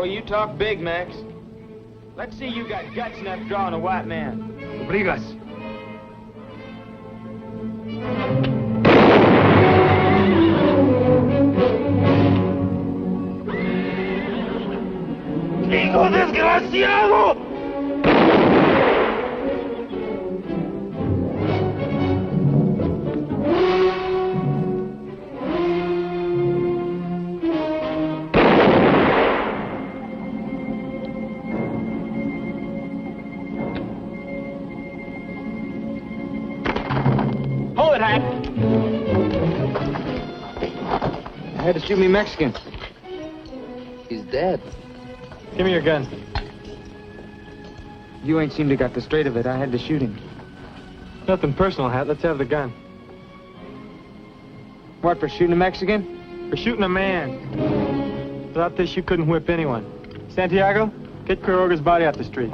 Oh, you talk big, Max. Let's see you got guts enough drawing a white man. Brigas. ¡Hijo desgraciado! Hold it, Hat. I had to shoot me Mexican. He's dead. Give me your gun. You ain't seemed to got the straight of it. I had to shoot him. Nothing personal, Hat. Let's have the gun. What, for shooting a Mexican? For shooting a man. Without this, you couldn't whip anyone. Santiago, get Quiroga's body out the street.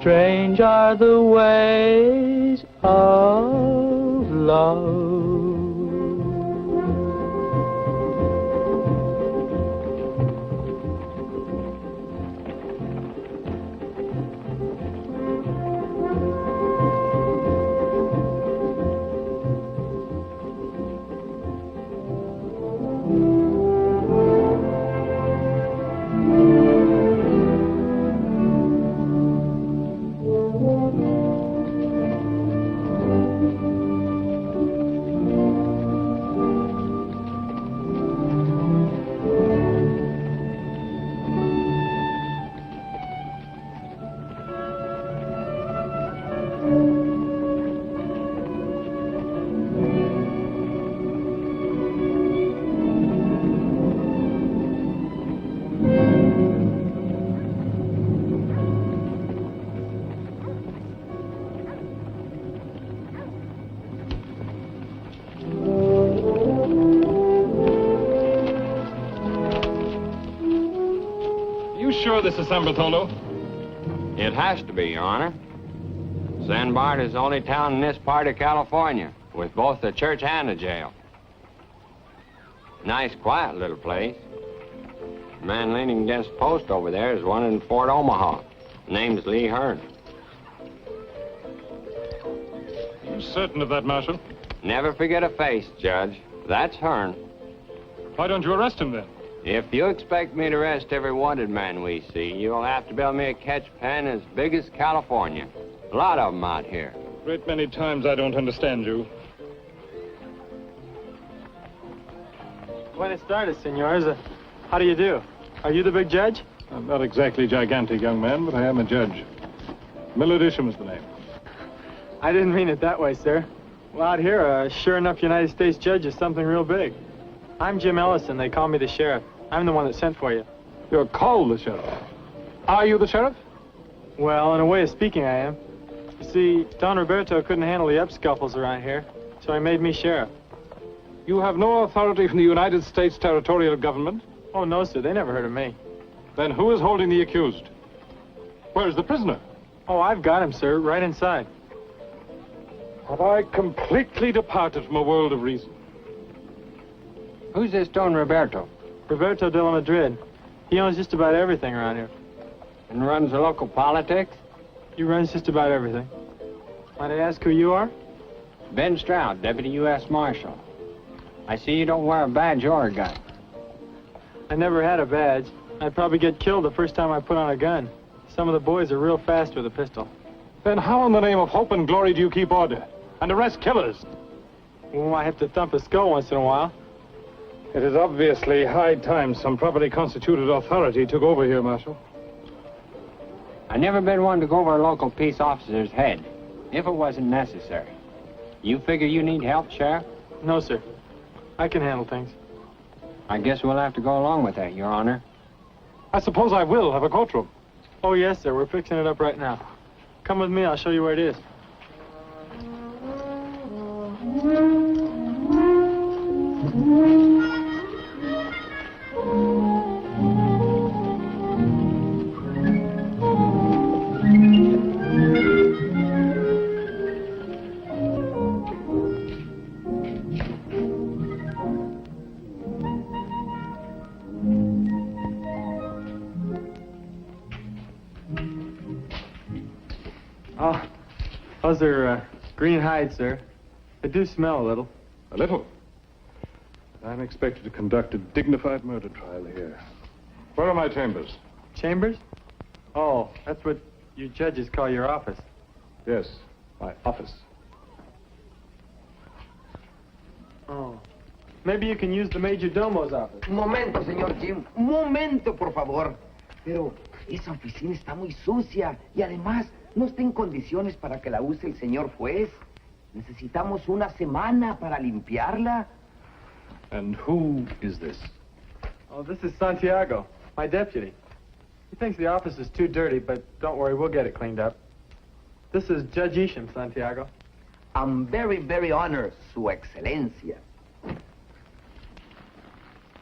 Strange are the ways of love. This is San Bartolo. It has to be, Your Honor. San Bart is the only town in this part of California with both a church and a jail. Nice, quiet little place. The man leaning against the post over there is one in Fort Omaha. Name's Lee Hearn. You certain of that, Marshal? Never forget a face, Judge. That's Hearn. Why don't you arrest him, then? If you expect me to arrest every wanted man we see, you'll have to build me a catch pen as big as California. A lot of them out here. Great many times I don't understand you. Buenas tardes, senors. How do you do? Are you the big judge? I'm not exactly gigantic, young man, but I am a judge. Millard Isham is the name. I didn't mean it that way, sir. Well, out here, a sure enough United States judge is something real big. I'm Jim Ellison. They call me the sheriff. I'm the one that sent for you. You're called the sheriff. Are you the sheriff? Well, in a way of speaking, I am. You see, Don Roberto couldn't handle the up-scuffles around here, so he made me sheriff. You have no authority from the United States territorial government? Oh, no, sir. They never heard of me. Then who is holding the accused? Where's the prisoner? Oh, I've got him, sir, right inside. Have I completely departed from a world of reason? Who's this Don Roberto? Roberto de la Madrid. He owns just about everything around here. And runs the local politics? He runs just about everything. Might I ask who you are? Ben Stroud, Deputy U.S. Marshal. I see you don't wear a badge or a gun. I never had a badge. I'd probably get killed the first time I put on a gun. Some of the boys are real fast with a pistol. Then how in the name of hope and glory do you keep order and arrest killers? Well, I have to thump a skull once in a while. It is obviously high time some properly constituted authority took over here, Marshal. I've never been one to go over a local peace officer's head, if it wasn't necessary. You figure you need help, Sheriff? No, sir. I can handle things. I guess we'll have to go along with that, Your Honor. I suppose I will have a courtroom. Oh, yes, sir. We're fixing it up right now. Come with me. I'll show you where it is. Oh, those are green hides, sir. They do smell a little. A little. I'm expected to conduct a dignified murder trial here. Where are my chambers? Chambers? Oh, that's what you judges call your office. Yes, my office. Oh. Maybe you can use the Major Domo's office. Un momento, señor Jim. Un momento, por favor. Pero esa oficina está muy sucia y además no está en condiciones para que la use el señor juez. Necesitamos una semana para limpiarla. And who is this? Oh, this is Santiago, my deputy. He thinks the office is too dirty, but don't worry, we'll get it cleaned up. This is Judge Isham, Santiago. I'm very, very honored, Su Excelencia.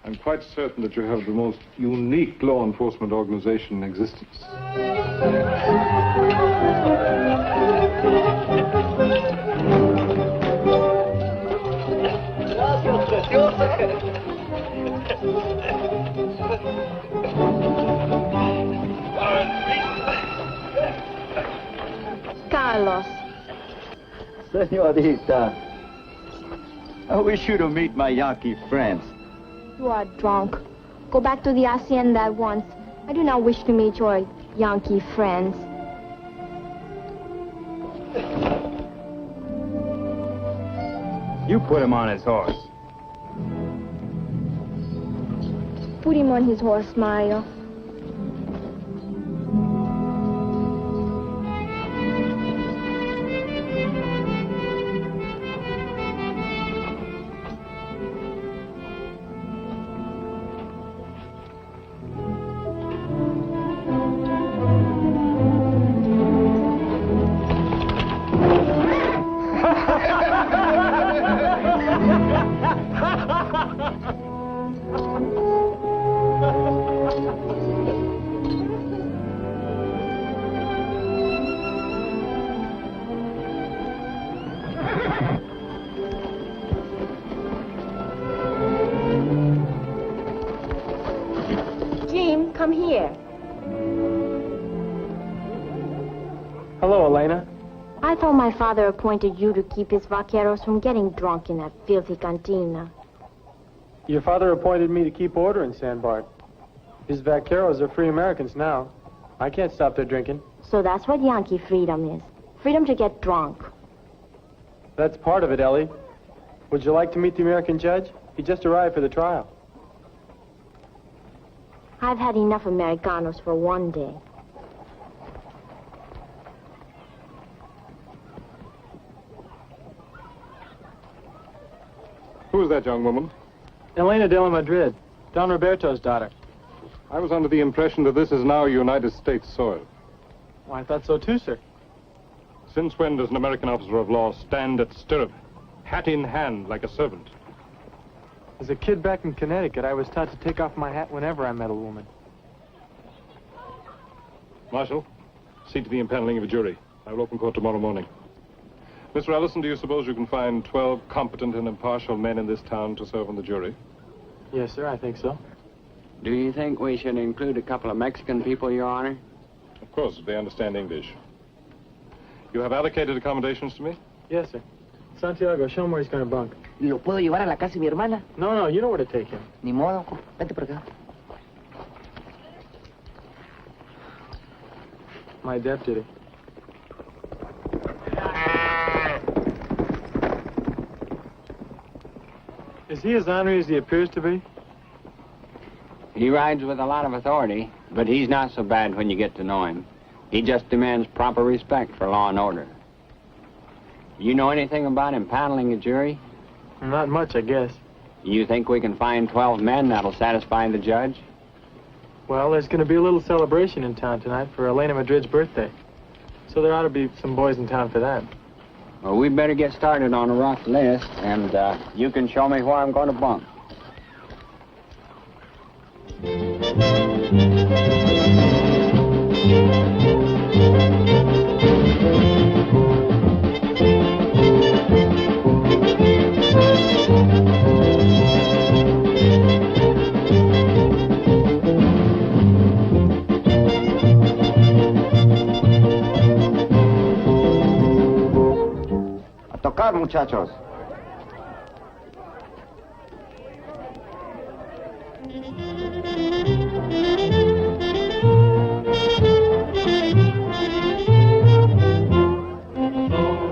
I'm quite certain that you have the most unique law enforcement organization in existence. Carlos. Senorita, I wish you to meet my Yankee friends. You are drunk. Go back to the hacienda at once. I do not wish to meet your Yankee friends. You put him on his horse. Put him on his horse, Mario. Jim, come here. Hello, Elena. I thought my father appointed you to keep his vaqueros from getting drunk in that filthy cantina. Your father appointed me to keep order in San Bart. His vaqueros are free Americans now. I can't stop their drinking. So that's what Yankee freedom is. Freedom to get drunk. That's part of it, Ellie. Would you like to meet the American judge? He just arrived for the trial. I've had enough Americanos for one day. Who is that young woman? Elena de la Madrid, Don Roberto's daughter. I was under the impression that this is now United States soil. Oh, I thought so too, sir. Since when does an American officer of law stand at stirrup, hat in hand, like a servant? As a kid back in Connecticut, I was taught to take off my hat whenever I met a woman. Marshal, see to the impaneling of a jury. I will open court tomorrow morning. Mr. Ellison, do you suppose you can find 12 competent and impartial men in this town to serve on the jury? Yes, sir, I think so. Do you think we should include a couple of Mexican people, Your Honor? Of course, if they understand English. You have allocated accommodations to me? Yes, sir. Santiago, show him where he's going to bunk. ¿Lo puedo llevar a la casa de mi hermana? No, you know where to take him. Ni modo, vete por acá. My deputy. Is he as ornery as he appears to be? He rides with a lot of authority, but he's not so bad when you get to know him. He just demands proper respect for law and order. You know anything about impaneling a jury? Not much, I guess. You think we can find 12 men that'll satisfy the judge? Well, there's going to be a little celebration in town tonight for Elena Madrid's birthday. So there ought to be some boys in town for that. Well, we better get started on a rough list, and you can show me where I'm going to bunk. tocar, muchachos.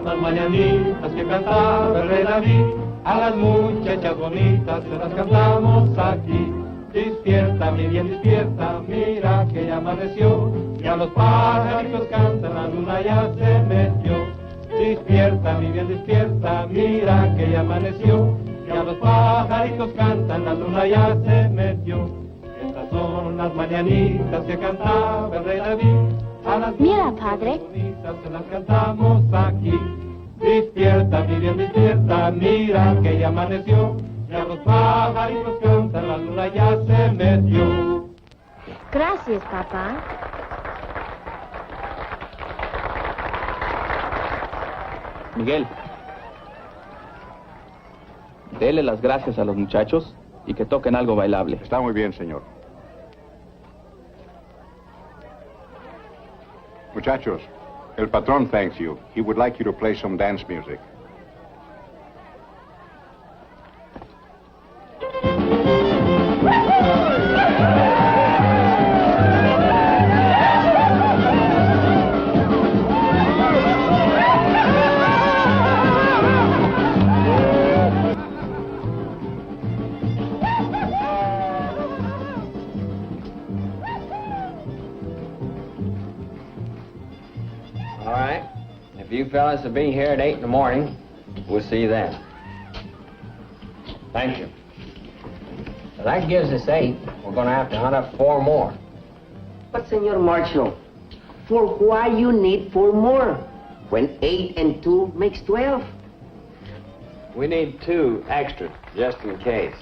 Las mañanitas que cantaba el rey David, a las muchachas bonitas se las cantamos aquí. Despierta, mi bien, despierta, mira que ya amaneció, ya los pajaritos cantan, la luna ya se metió. Despierta, mi bien, despierta, mira que ya amaneció, ya los pajaritos cantan, la luna ya se metió. Estas son las mañanitas que cantaba el rey David, a las Mira, padre. bonitas se las cantamos aquí. Despierta, mi bien, despierta, mira que ya amaneció, ya los pajaritos cantan, la luna ya se metió. Gracias, papá. Miguel, dele las gracias a los muchachos y que toquen algo bailable. Está muy bien, señor. Muchachos, el patrón thanks you. He would like you to play some dance music. All right. If you fellas will be here at 8 in the morning, we'll see you then. Thank you. Well, that gives us 8. We're going to have to hunt up 4 more. But, Senor Marshal, for why you need 4 more? When 8 and 2 makes 12. We need 2 extra, just in case.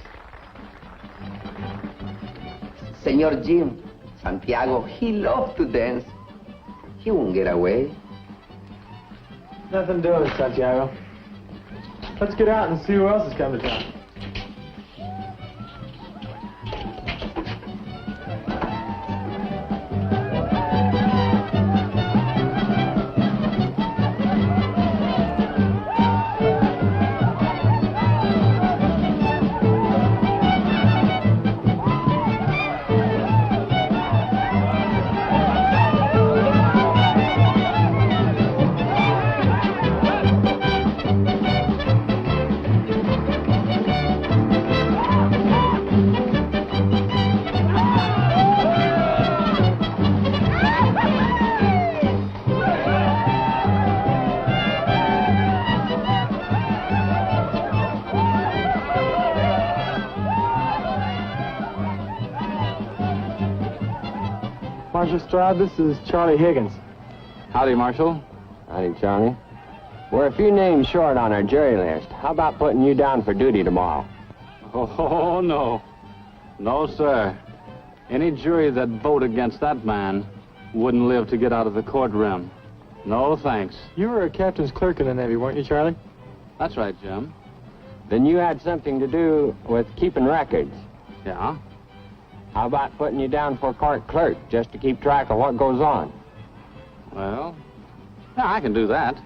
Senor Jim, Santiago, he loves to dance. He won't get away. Nothing doing, Santiago. Let's get out and see who else is coming to town. Marshal Stroud, this is Charlie Higgins. Howdy, Marshal. Howdy, Charlie. We're a few names short on our jury list. How about putting you down for duty tomorrow? Oh, no. No, sir. Any jury that vote against that man wouldn't live to get out of the courtroom. No, thanks. You were a captain's clerk in the Navy, weren't you, Charlie? That's right, Jim. Then you had something to do with keeping records. Yeah? How about putting you down for court clerk, just to keep track of what goes on? Well, yeah, I can do that.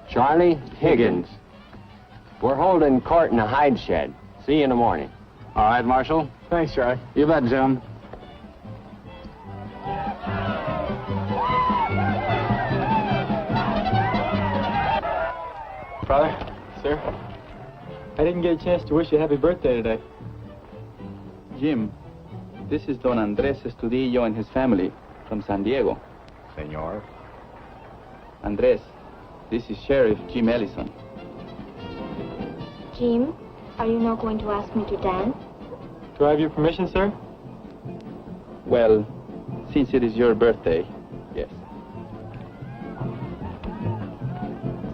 Charlie Higgins. We're holding court in a hide shed. See you in the morning. All right, Marshal. Thanks, Charlie. You bet, Jim. Father, sir, I didn't get a chance to wish you a happy birthday today. Jim, this is Don Andres Estudillo and his family from San Diego. Senor. Andres, this is Sheriff Jim Ellison. Jim, are you not going to ask me to dance? Do I have your permission, sir? Well, since it is your birthday, yes.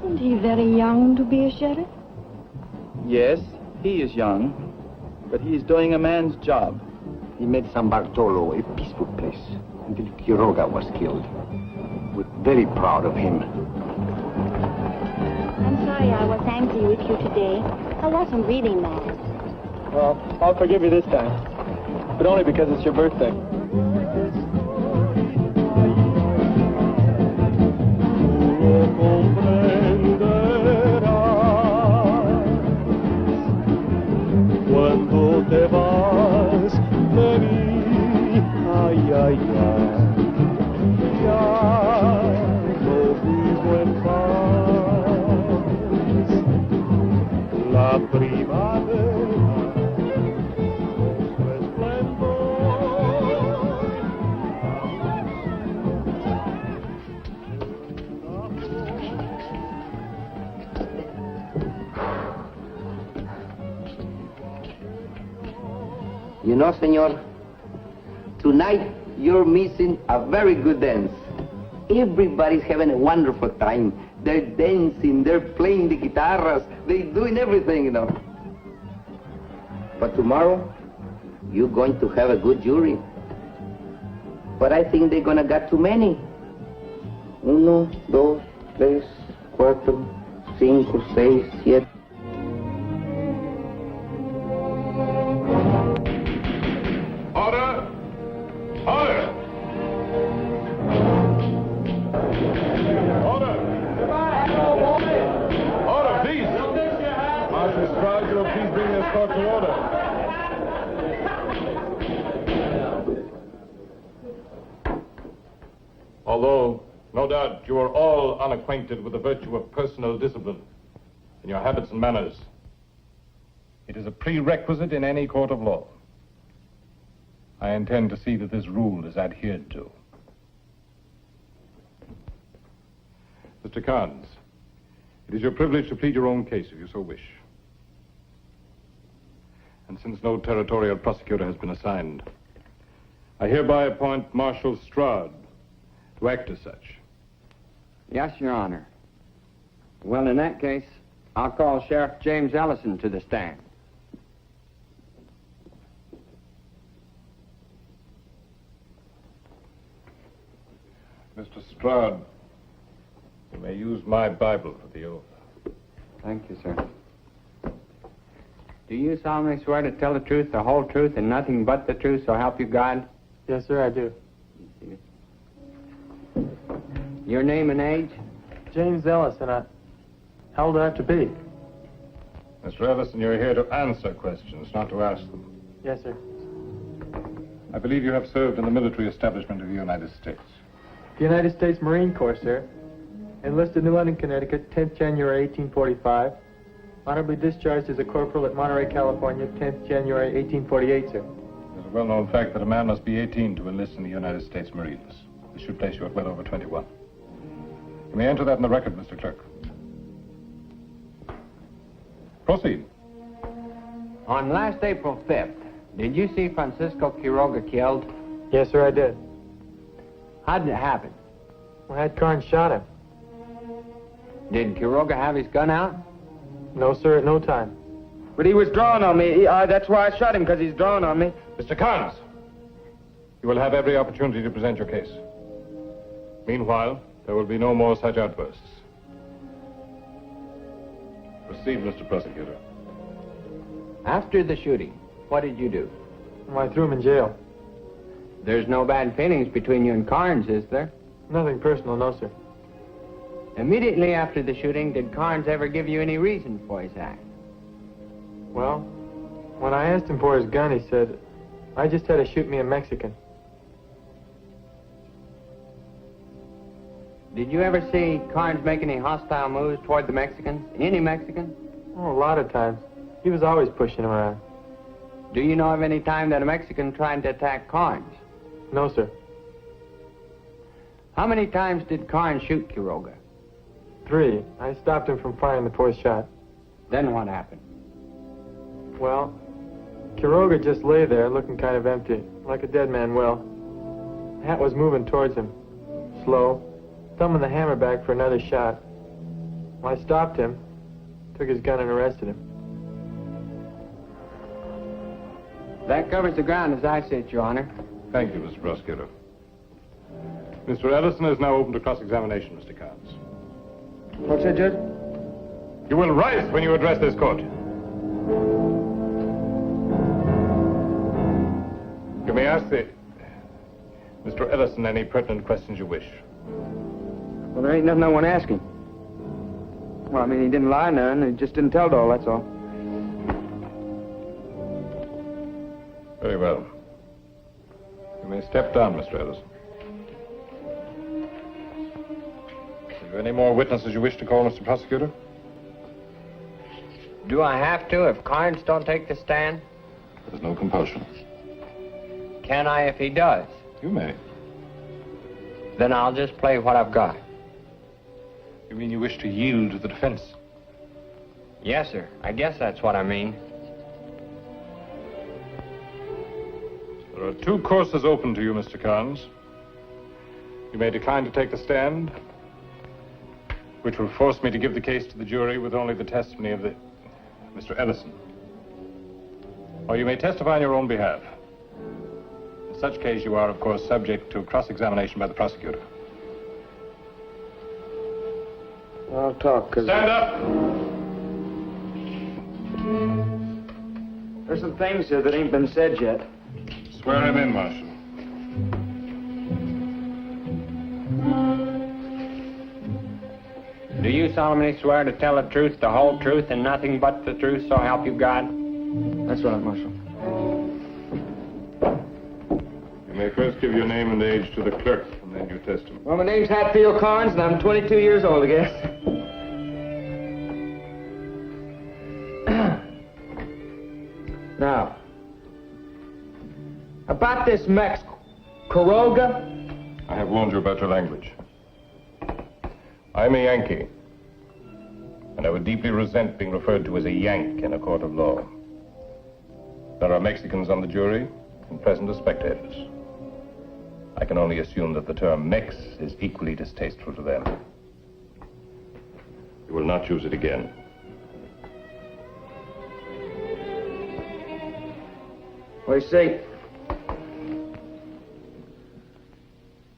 Isn't he very young to be a sheriff? Yes, he is young, but he is doing a man's job. He made San Bartolo a peaceful place until Quiroga was killed. We're very proud of him. I'm sorry I was angry with you today. I wasn't really mad. Well, I'll forgive you this time, but only because it's your birthday. Comprende You know, senor, tonight you're missing a very good dance. Everybody's having a wonderful time. They're dancing, they're playing the guitars, they're doing everything, you know. But tomorrow, you're going to have a good jury. But I think they're gonna get too many. 1, 2, 3, 4, 5, 6, 7. Order! Order! Order! Order, please! Marshal Stroud, will please bring this court to order. Although, no doubt, you are all unacquainted with the virtue of personal discipline in your habits and manners, it is a prerequisite in any court of law. I intend to see that this rule is adhered to. Mr. Carnes, it is your privilege to plead your own case if you so wish. And since no territorial prosecutor has been assigned, I hereby appoint Marshal Stroud to act as such. Yes, Your Honor. Well, in that case, I'll call Sheriff James Ellison to the stand. Mr. Stroud, you may use my Bible for the oath. Thank you, sir. Do you solemnly swear to tell the truth, the whole truth, and nothing but the truth, so help you God? Yes, sir, I do. Your name and age? James Ellison. How old do I have to be? Mr. Ellison, you're here to answer questions, not to ask them. Yes, sir. I believe you have served in the military establishment of the United States. The United States Marine Corps, sir. Enlisted New London, Connecticut, 10th January 1845. Honorably discharged as a corporal at Monterey, California, 10th January 1848, sir. It's a well-known fact that a man must be 18 to enlist in the United States Marines. This should place you at well over 21. You may enter that in the record, Mr. Clerk. Proceed. On last April 5th, did you see Francisco Quiroga killed? Yes, sir, I did. How did it happen? I had Carnes shot him. Did Quiroga have his gun out? No, sir, at no time. But he was drawing on me. That's why I shot him, because he's drawing on me. Mr. Carnes, you will have every opportunity to present your case. Meanwhile, there will be no more such outbursts. Proceed, Mr. Prosecutor. After the shooting, what did you do? Well, I threw him in jail. There's no bad feelings between you and Carnes, is there? Nothing personal, no, sir. Immediately after the shooting, did Carnes ever give you any reason for his act? Well, when I asked him for his gun, he said, I just had to shoot me a Mexican. Did you ever see Carnes make any hostile moves toward the Mexicans? Any Mexicans? Oh, a lot of times. He was always pushing him around. Do you know of any time that a Mexican tried to attack Carnes? No, sir. How many times did Carnes shoot Quiroga? 3. I stopped him from firing the 4th shot. Then what happened? Well, Quiroga just lay there looking kind of empty, like a dead man will. The hat was moving towards him, slow, thumbing the hammer back for another shot. Well, I stopped him, took his gun and arrested him. That covers the ground as I see it, Your Honor. Thank you, Mr. Prosecutor. Mr. Ellison is now open to cross-examination, Mr. Carnes. What's that, Judge? You will rise when you address this court. You may ask Mr. Ellison any pertinent questions you wish. Well, there ain't nothing I want to ask him. Well, I mean, he didn't lie none. He just didn't tell it all, that's all. Very well. You may step down, Mr. Ellison. Have you any more witnesses you wish to call, Mr. Prosecutor? Do I have to if Carnes don't take the stand? There's no compulsion. Can I if he does? You may. Then I'll just play what I've got. You mean you wish to yield to the defense? Yes, sir. I guess that's what I mean. There are two courses open to you, Mr. Carnes. You may decline to take the stand, which will force me to give the case to the jury with only the testimony of Mr. Ellison. Or you may testify on your own behalf. In such case, you are, of course, subject to cross-examination by the prosecutor. I'll talk, 'cause... Stand up! There's some things here that ain't been said yet. Swear him in, Marshal. Do you solemnly swear to tell the truth, the whole truth, and nothing but the truth, so help you God? That's right, Marshal. You may first give your name and age to the clerk, and then your testimony. Well, my name's Hatfield Carnes, and I'm 22 years old, I guess. Now, about this Mex Quiroga. I have warned you about your language. I'm a Yankee, and I would deeply resent being referred to as a Yank in a court of law. There are Mexicans on the jury, and present as spectators. I can only assume that the term Mex is equally distasteful to them. You will not use it again. Well, you see,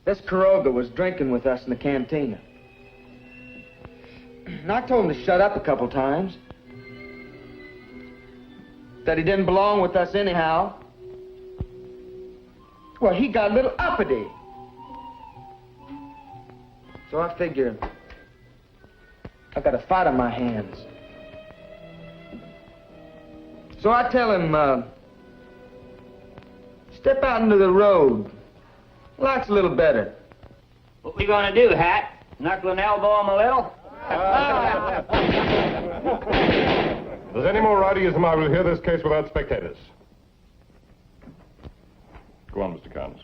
this Quiroga was drinking with us in the cantina. And I told him to shut up a couple times. That he didn't belong with us anyhow. Well, he got a little uppity. So I figure I got a fight on my hands. So I tell him, step out into the road. Life's a little better. What we gonna do, Hat? Knuckle and elbow him a little? If there's any more rowdyism, I will hear this case without spectators. Go on, Mr. Carnes.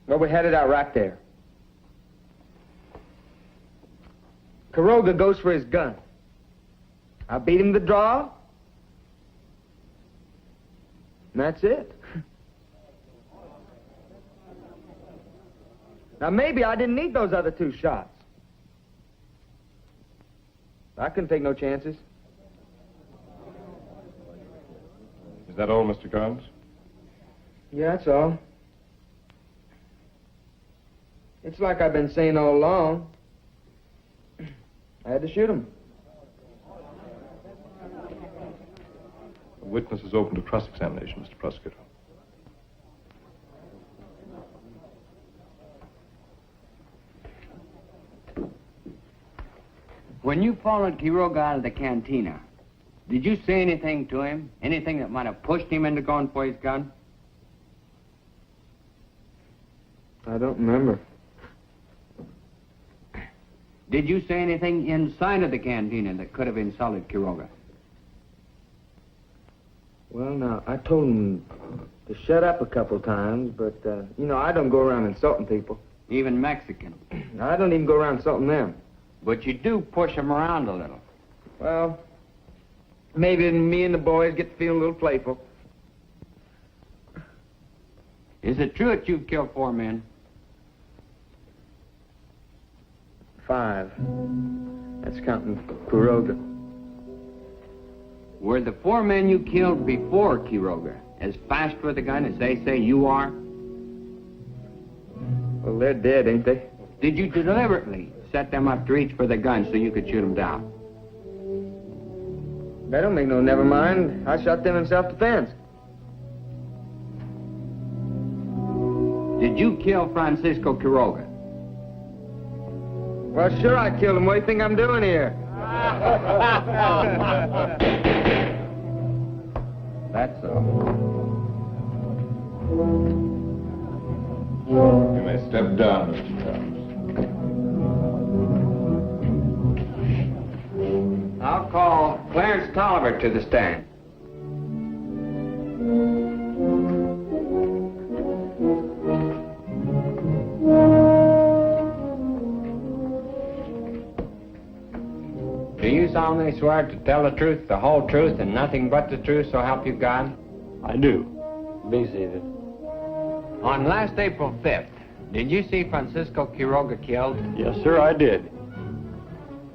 Well, we had it out right there. Quiroga goes for his gun. I beat him the draw. And that's it. Now, maybe I didn't need those other two shots. I couldn't take no chances. Is that all, Mr. Carnes? Yeah, that's all. It's like I've been saying all along. I had to shoot him. The witness is open to cross-examination, Mr. Prosecutor. When you followed Quiroga out of the cantina, did you say anything to him? Anything that might have pushed him into going for his gun? I don't remember. Did you say anything inside of the cantina that could have insulted Quiroga? Well, now, I told him to shut up a couple times, but, you know, I don't go around insulting people. Even Mexican? I don't even go around insulting them. But you do push him around a little. Well, maybe me and the boys get to feel a little playful. Is it true that you've killed 4 men? 5. That's counting Quiroga. Were the 4 men you killed before Quiroga as fast with a gun as they say you are? Well, they're dead, ain't they? Did you deliberately set them up to reach for the gun so you could shoot them down? That don't make no never mind. I shot them in self-defense. Did you kill Francisco Quiroga? Well, sure I killed him. What do you think I'm doing here? That's all. You may step down, Mr. Carnes. I'll call Clarence Tolliver to the stand. Do you solemnly swear to tell the truth, the whole truth, and nothing but the truth, so help you God? I do. Be seated. On last April 5th, did you see Francisco Quiroga killed? Yes, sir, I did.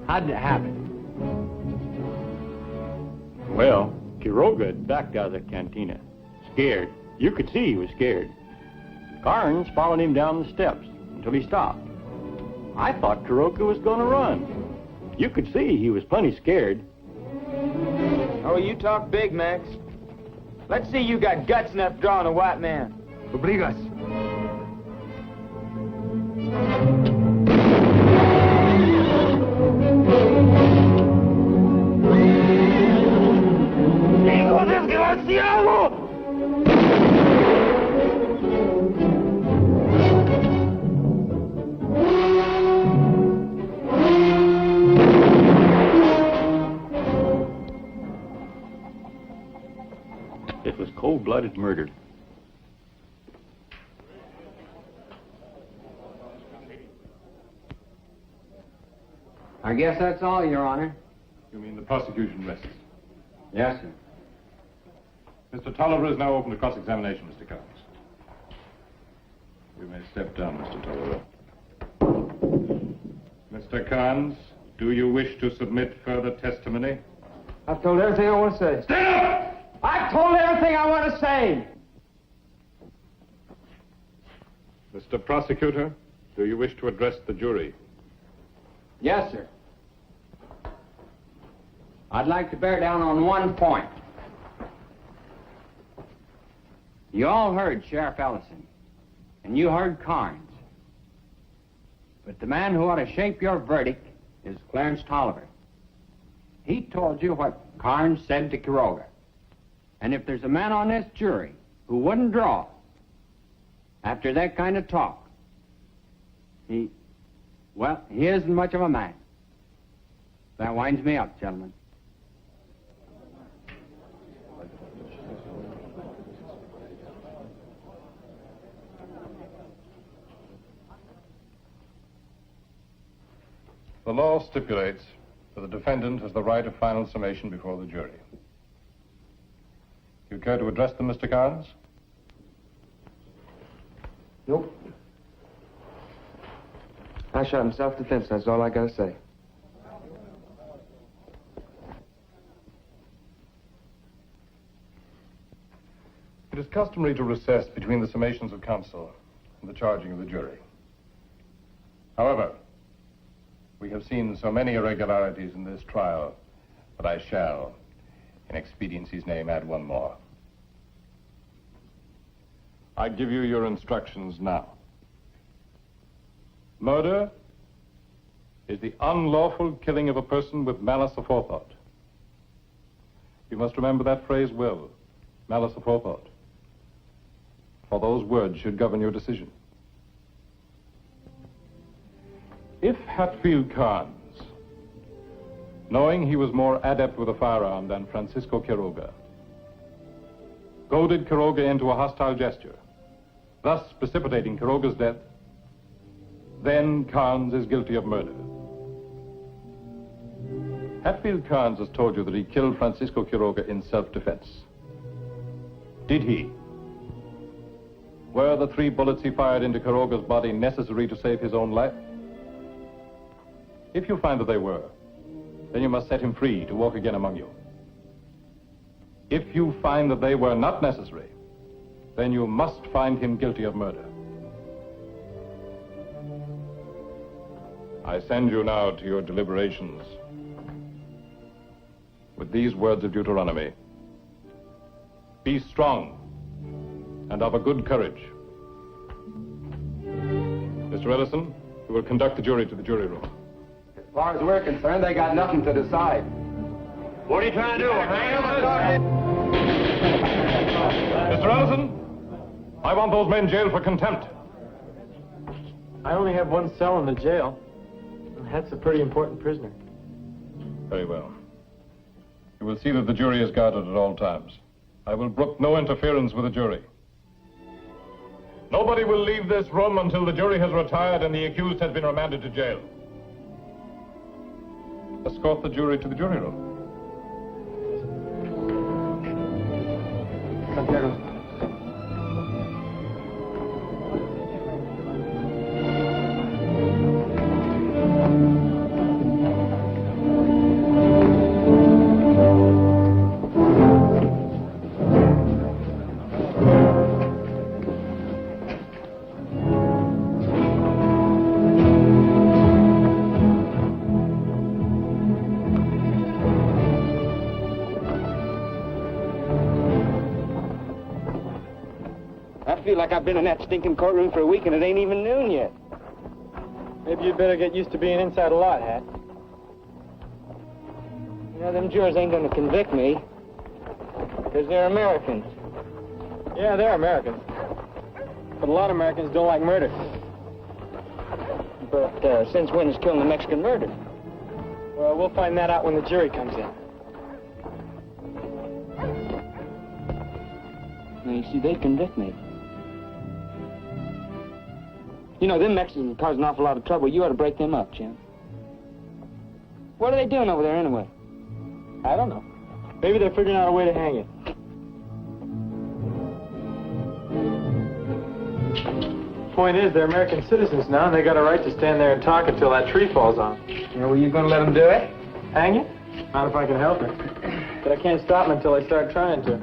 How did it happen? Well, Quiroga had backed out of the cantina, scared. You could see he was scared. Carnes followed him down the steps until he stopped. I thought Quiroga was going to run. You could see he was plenty scared. Oh, you talk big, Max. Let's see you got guts enough to draw on a white man. Obligas. ¡Hijo desgraciado! It was cold-blooded murder. I guess that's all, Your Honor. You mean the prosecution rests? Yes, sir. Mr. Tolliver is now open to cross-examination, Mr. Carnes. You may step down, Mr. Tolliver. Mr. Carnes, do you wish to submit further testimony? I've told everything I want to say. Stand up! I've told everything I want to say. Mr. Prosecutor, do you wish to address the jury? Yes, sir. I'd like to bear down on one point. You all heard Sheriff Ellison, and you heard Carnes. But the man who ought to shape your verdict is Clarence Tolliver. He told you what Carnes said to Quiroga. And if there's a man on this jury who wouldn't draw after that kind of talk, he isn't much of a man. That winds me up, gentlemen. The law stipulates that the defendant has the right of final summation before the jury. You care to address them, Mr. Carnes? Nope. I shot in self-defense, that's all I gotta say. It is customary to recess between the summations of counsel and the charging of the jury. However, we have seen so many irregularities in this trial that I shall, in expediency's name, add one more. I give you your instructions now. Murder is the unlawful killing of a person with malice aforethought. You must remember that phrase well, malice aforethought, for those words should govern your decision. If Hatfield Carnes, knowing he was more adept with a firearm than Francisco Quiroga, goaded Quiroga into a hostile gesture, thus precipitating Quiroga's death, then Carnes is guilty of murder. Hatfield Carnes has told you that he killed Francisco Quiroga in self-defense. Did he? Were the 3 bullets he fired into Quiroga's body necessary to save his own life? If you find that they were, then you must set him free to walk again among you. If you find that they were not necessary, then you must find him guilty of murder. I send you now to your deliberations with these words of Deuteronomy. Be strong and of a good courage. Mr. Ellison, you will conduct the jury to the jury room. As far as we're concerned, they got nothing to decide. What are you trying to do, hang him? Mr. Ellison, I want those men jailed for contempt. I only have one cell in the jail. And that's a pretty important prisoner. Very well. You will see that the jury is guarded at all times. I will brook no interference with the jury. Nobody will leave this room until the jury has retired and the accused has been remanded to jail. escort the jury to the jury room. Santiago. I feel like I've been in that stinking courtroom for a week and it ain't even noon yet. Maybe you'd better get used to being inside a lot, Hat. You know, them jurors ain't gonna convict me. Because they're Americans. Yeah, they're Americans. But a lot of Americans don't like murder. But since when is killing a Mexican murder? Well, we'll find that out when the jury comes in. Now, you see, they'd convict me. You know, them Mexicans cause an awful lot of trouble. You ought to break them up, Jim. What are they doing over there, anyway? I don't know. Maybe they're figuring out a way to hang it. Point is, they're American citizens now, and they got a right to stand there and talk until that tree falls on. Yeah, well, you gonna let them do it? Hang it? Not if I can help it. But I can't stop them until I start trying to.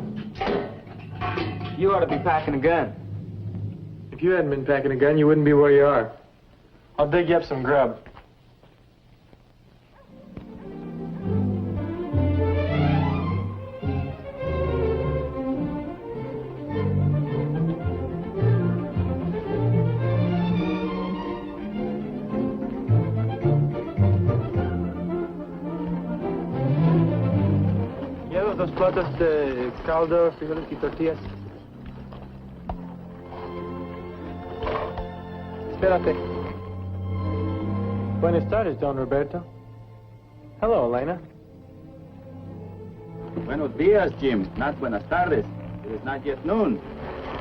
You ought to be packing a gun. If you hadn't been packing a gun, you wouldn't be where you are. I'll dig you up some grub. ¿Llevas dos platos de caldo, frijoles y tortillas? Espérate. Buenas tardes, Don Roberto. Hello, Elena. Buenos días, Jim. Not buenas tardes. It is not yet noon.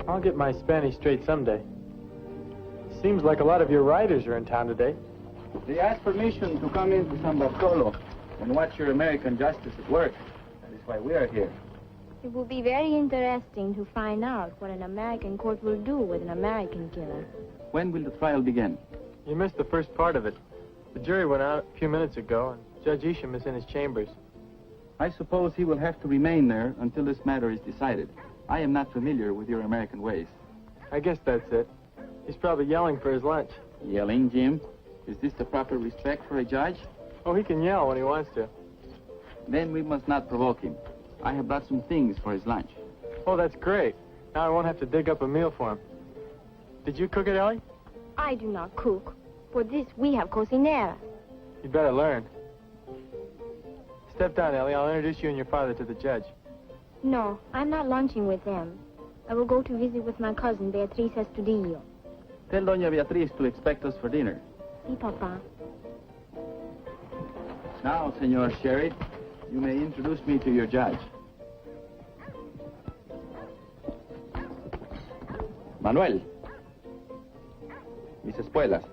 I'll get my Spanish straight someday. Seems like a lot of your writers are in town today. They asked permission to come into San Bartolo and watch your American justice at work. That is why we are here. It will be very interesting to find out what an American court will do with an American killer. When will the trial begin? You missed the first part of it. The jury went out a few minutes ago, and Judge Isham is in his chambers. I suppose he will have to remain there until this matter is decided. I am not familiar with your American ways. I guess that's it. He's probably yelling for his lunch. Yelling, Jim? Is this the proper respect for a judge? Oh, he can yell when he wants to. Then we must not provoke him. I have brought some things for his lunch. Oh, that's great. Now I won't have to dig up a meal for him. Did you cook it, Ellie? I do not cook. For this, we have cocinera. You better learn. Step down, Ellie. I'll introduce you and your father to the judge. No, I'm not lunching with them. I will go to visit with my cousin, Beatriz Estudillo. Tell Doña Beatriz to expect us for dinner. Sí, Papa. Now, Senor Sheriff, you may introduce me to your judge. Manuel. Mis espuelas.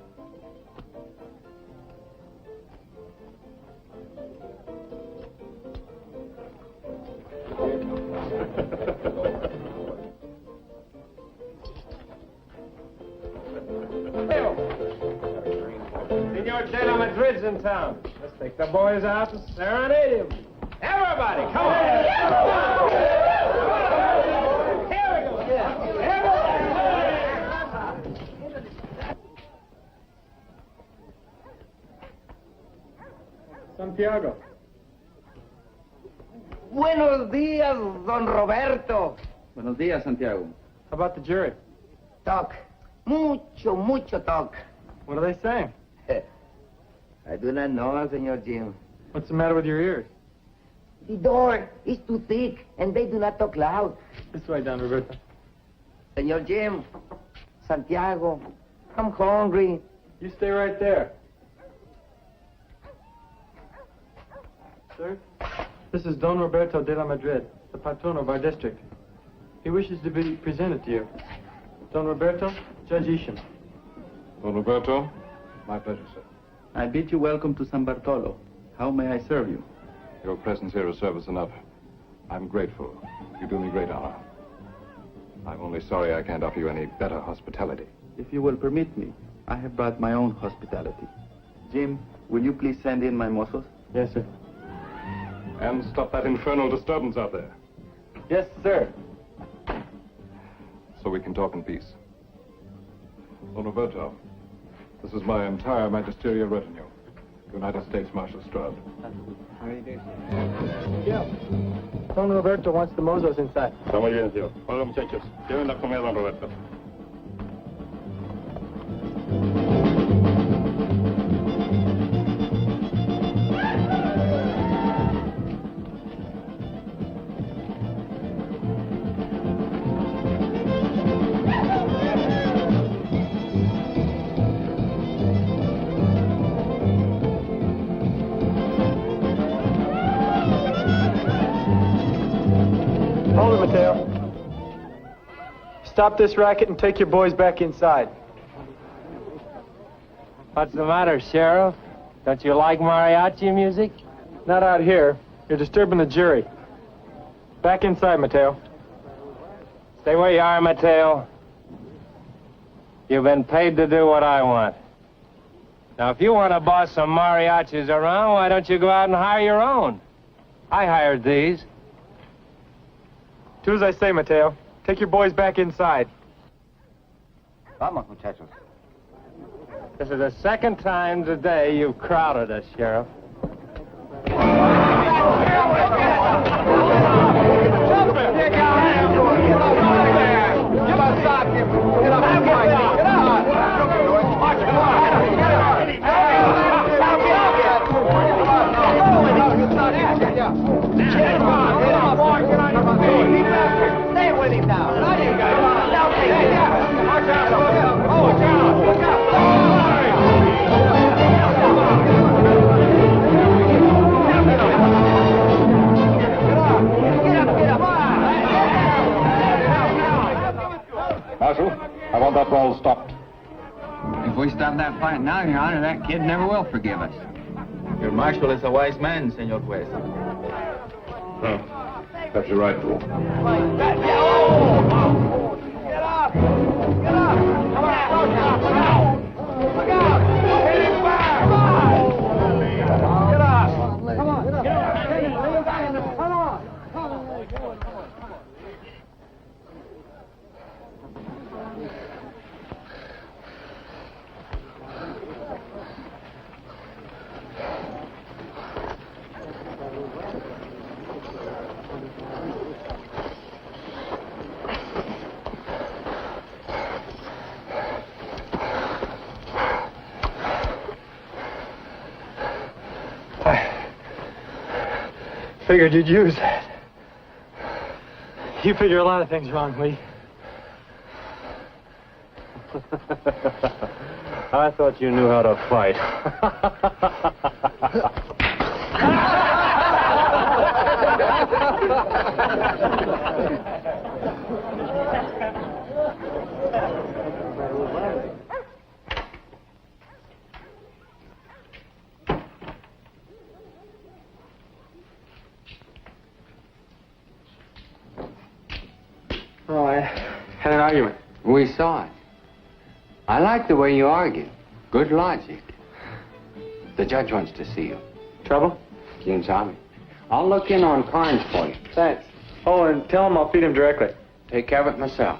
Senor De La Madrid's in town. Let's take the boys out and serenade him. Everybody, come on! Here we go! Santiago. Buenos días, Don Roberto. Buenos días, Santiago. How about the jury? Talk. Mucho talk. What are they saying? I do not know, Senor Jim. What's the matter with your ears? The door is too thick, and they do not talk loud. This way, Don Roberto. Senor Jim, Santiago, I'm hungry. You stay right there. Sir, this is Don Roberto de la Madrid, the patron of our district. He wishes to be presented to you. Don Roberto, Judge Isham. Don Roberto, my pleasure, sir. I bid you welcome to San Bartolo. How may I serve you? Your presence here is service enough. I'm grateful. You do me great honor. I'm only sorry I can't offer you any better hospitality. If you will permit me, I have brought my own hospitality. Jim, will you please send in my mozos? Yes, sir. And stop that infernal disturbance out there, Yes, sir. so we can talk in peace. Don Roberto, this is my entire magisterial retinue. United States Marshal Stroud. How do you do? Yeah. Don Roberto wants the mozos inside. Está muy bien, tío. Hola, muchachos. Lleven la comida a don Roberto. Hold it, Mateo. Stop this racket and take your boys back inside. What's the matter, Sheriff? Don't you like mariachi music? Not out here. You're disturbing the jury. Back inside, Mateo. Stay where you are, Mateo. You've been paid to do what I want. Now, if you want to boss some mariachis around, why don't you go out and hire your own? I hired these. Do as I say, Mateo. Take your boys back inside. Vamos, muchachos. This is the second time today you've crowded us, Sheriff. Stay with him now. Marshal, I want that brawl stopped. If we stop that fight now, Your Honor, that kid never will forgive us. Your marshal is a wise man, Senor Juez. Perhaps you're right, Fool. Get up! Get up! Come on! Look out! Look out! Hit him back! Come on! Get up! Come on! Get up! Come on! Figured you'd use that. You figure a lot of things wrong, Lee. I thought you knew how to fight. Oh, I had an argument. We saw it. I like the way you argue. Good logic. The judge wants to see you. Trouble? Quien sabe. I'll look in on Carnes for you. Thanks. Oh, and tell him I'll feed him directly. Take care of it myself.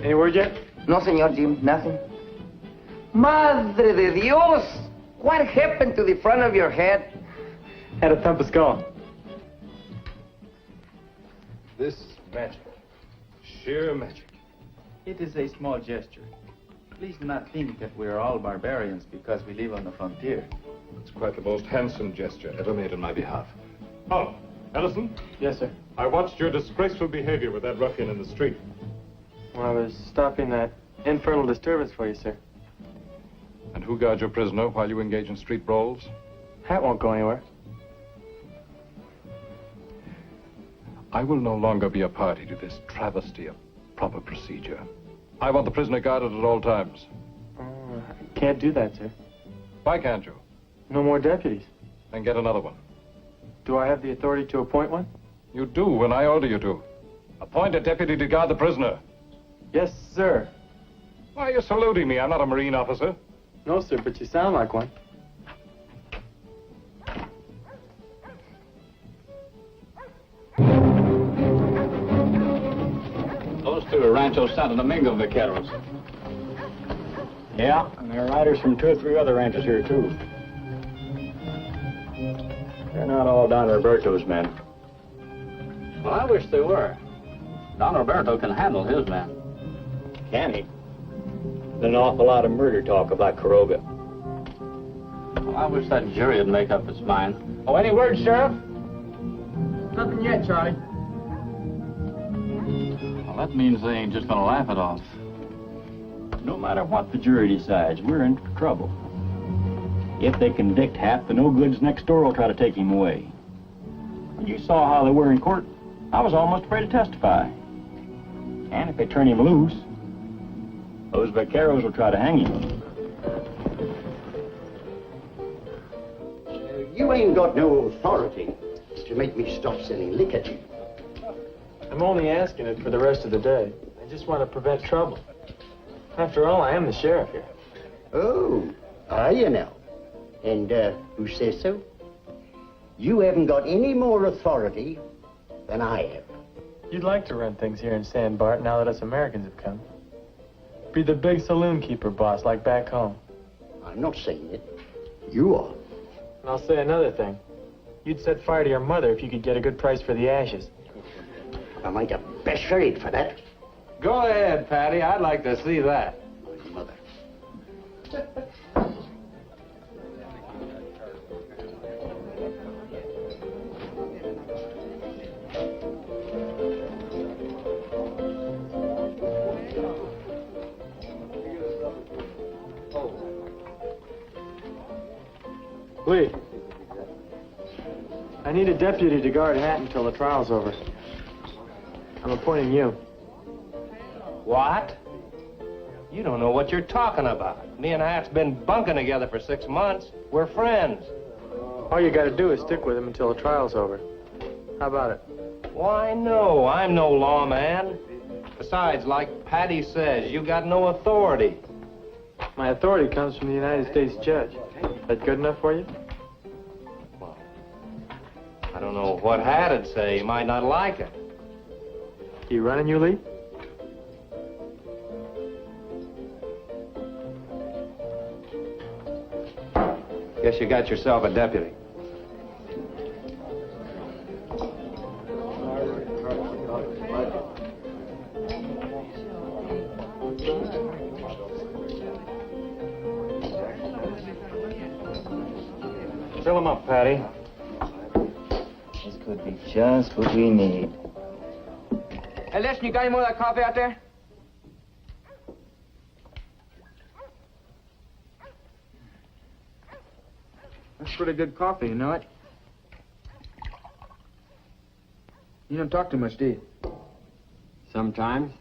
Any word yet? No, Senor Jim, nothing. Madre de Dios! What happened to the front of your head? Had a thump of skull. This magic. Sheer magic. It is a small gesture. Please do not think that we are all barbarians because we live on the frontier. It's quite the most handsome gesture ever made on my behalf. Oh, Ellison, Yes, sir. I watched your disgraceful behavior with that ruffian in the street. Well, I was stopping that infernal disturbance for you, sir. And who guards your prisoner while you engage in street brawls? Hat won't go anywhere. I will no longer be a party to this travesty of proper procedure. I want the prisoner guarded at all times. I can't do that, sir. Why can't you? No more deputies. Then get another one. Do I have the authority to appoint one? You do when I order you to. Appoint a deputy to guard the prisoner. Yes, sir. Why are you saluting me? I'm not a Marine officer. No, sir, but you sound like one. Those two are Rancho Santo Domingo vaqueros. Yeah, and there are riders from 2 or 3 other ranches here, too. They're not all Don Roberto's men. Well, I wish they were. Don Roberto can handle his men. Can he? There's an awful lot of murder talk about Quiroga. Well, I wish that jury would make up its mind. Oh, any word, Sheriff? Nothing yet, Charlie. Well, that means they ain't just gonna laugh it off. No matter what the jury decides, we're in trouble. If they convict Hap, the no-goods next door will try to take him away. You saw how they were in court. I was almost afraid to testify. And if they turn him loose, those vaqueros will try to hang him. You ain't got no authority to make me stop selling liquor to you. I'm only asking it for the rest of the day. I just want to prevent trouble. After all, I am the sheriff here. Oh, are you now? And who says so? You haven't got any more authority than I have. You'd like to run things here in San Bart now that us Americans have come. Be the big saloon keeper boss like back home. I'm not saying it. You are. And I'll say another thing. You'd set fire to your mother if you could get a good price for the ashes. I might have best sheriff for that. Go ahead, Patty. I'd like to see that. My mother. Lee, I need a deputy to guard Hat until the trial's over. I'm appointing you. What? You don't know what you're talking about. Me and Hat's been bunking together for 6 months. We're friends. All you gotta do is stick with him until the trial's over. How about it? Why, no. I'm no lawman. Besides, like Patty says, you got no authority. My authority comes from the United States judge. That good enough for you? I don't know what Hat'd say. He might not like it. You running, you, Lee? Guess you got yourself a deputy. Fill him up, Patty. This could be just what we need. Hey, listen, you got any more of that coffee out there? That's pretty good coffee, you know it? You don't talk too much, do you? Sometimes.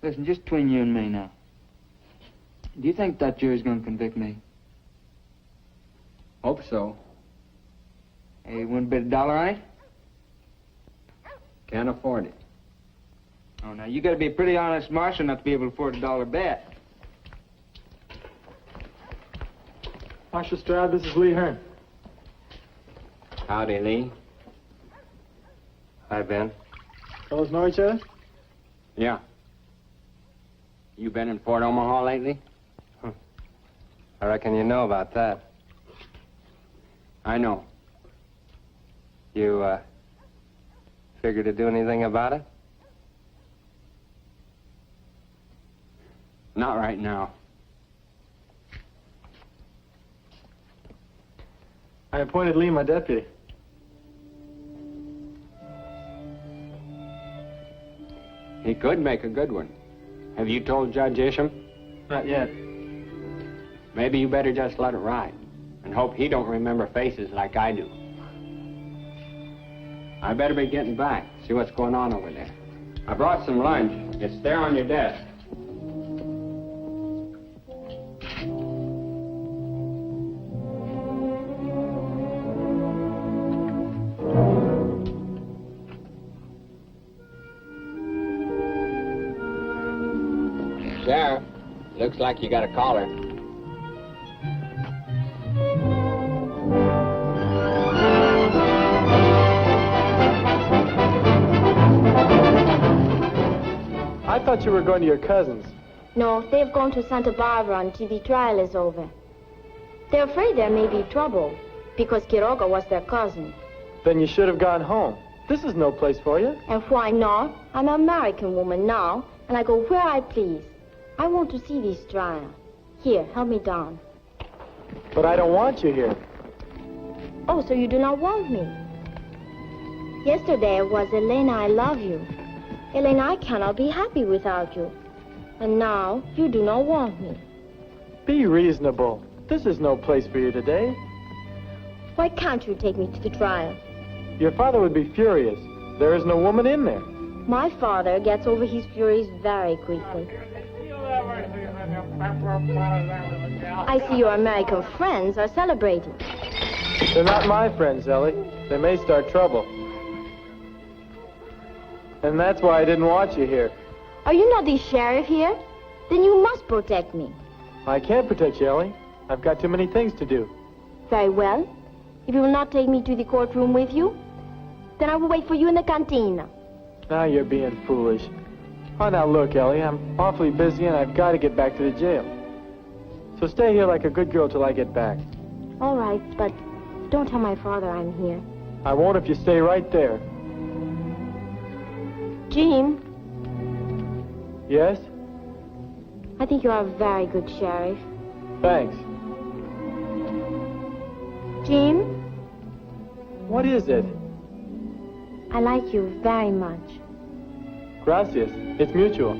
Listen, just between you and me now. Do you think that jury's gonna convict me? Hope so. Hey, you wouldn't bet $1 on it? Can't afford it. Oh, now, you gotta be a pretty honest marshal not to be able to afford $1 bet. Marshal Stroud, this is Lee Hearn. Howdy, Lee. Hi, Ben. Fellas know each other? Yeah. You been in Fort Omaha lately? I reckon you know about that. I know. You, figure to do anything about it? Not right now. I appointed Lee my deputy. He could make a good one. Have you told Judge Isham? Not yet. Maybe you better just let it ride and hope he don't remember faces like I do. I better be getting back, see what's going on over there. I brought some lunch. It's there on your desk. Sheriff, looks like you got a caller. I thought you were going to your cousin's. No, they've gone to Santa Barbara until the trial is over. They're afraid there may be trouble because Quiroga was their cousin. Then you should have gone home. This is no place for you. And why not? I'm an American woman now, and I go where I please. I want to see this trial. Here, help me down. But I don't want you here. Oh, so you do not want me? Yesterday it was Elena, I love you. Elena, I cannot be happy without you. And now you do not want me. Be reasonable. This is no place for you today. Why can't you take me to the trial? Your father would be furious. There is no woman in there. My father gets over his furies very quickly. I see your American friends are celebrating. They're not my friends, Ellie. They may start trouble. And that's why I didn't want you here. Are you not the sheriff here? Then you must protect me. I can't protect you, Ellie. I've got too many things to do. Very well. If you will not take me to the courtroom with you, then I will wait for you in the cantina. Now you're being foolish. Oh, now look, Ellie, I'm awfully busy and I've got to get back to the jail. So stay here like a good girl till I get back. All right, but don't tell my father I'm here. I won't if you stay right there. Jim, Yes? I think you are a very good sheriff. Thanks. Jim, What is it? I like you very much. Gracias. It's mutual.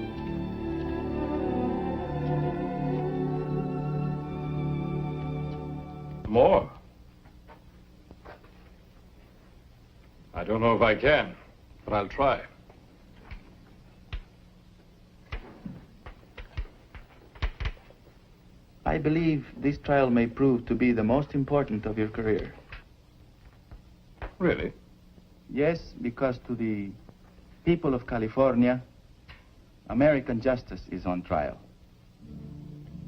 More? I don't know if I can, but I'll try. I believe this trial may prove to be the most important of your career. Really? Yes, because to the people of California, American justice is on trial.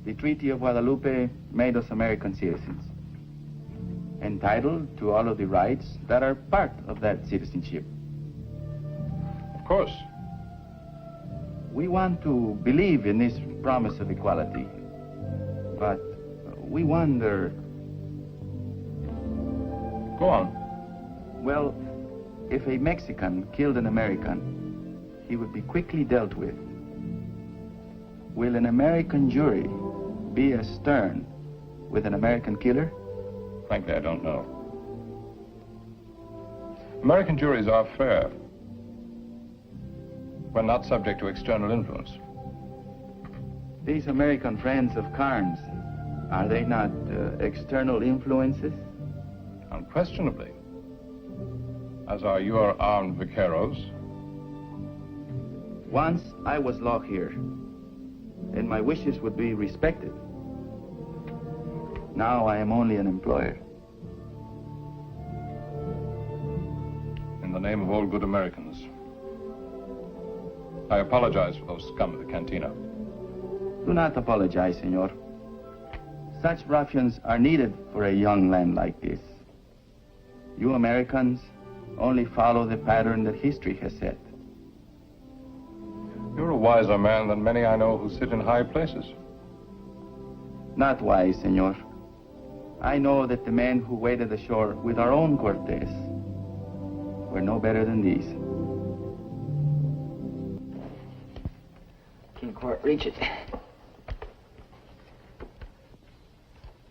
The Treaty of Guadalupe made us American citizens, entitled to all of the rights that are part of that citizenship. Of course. We want to believe in this promise of equality, but we wonder... Go on. Well, if a Mexican killed an American, he would be quickly dealt with. Will an American jury be as stern with an American killer? Frankly, I don't know. American juries are fair when not subject to external influence. These American friends of Carnes, are they not external influences? Unquestionably. As are your armed vaqueros. Once I was law here, and my wishes would be respected. Now I am only an employer. In the name of all good Americans, I apologize for those scum at the cantina. Do not apologize, senor. Such ruffians are needed for a young land like this. You Americans only follow the pattern that history has set. You're a wiser man than many I know who sit in high places. Not wise, senor. I know that the men who waded ashore with our own Cortez were no better than these. Can't quite reach it.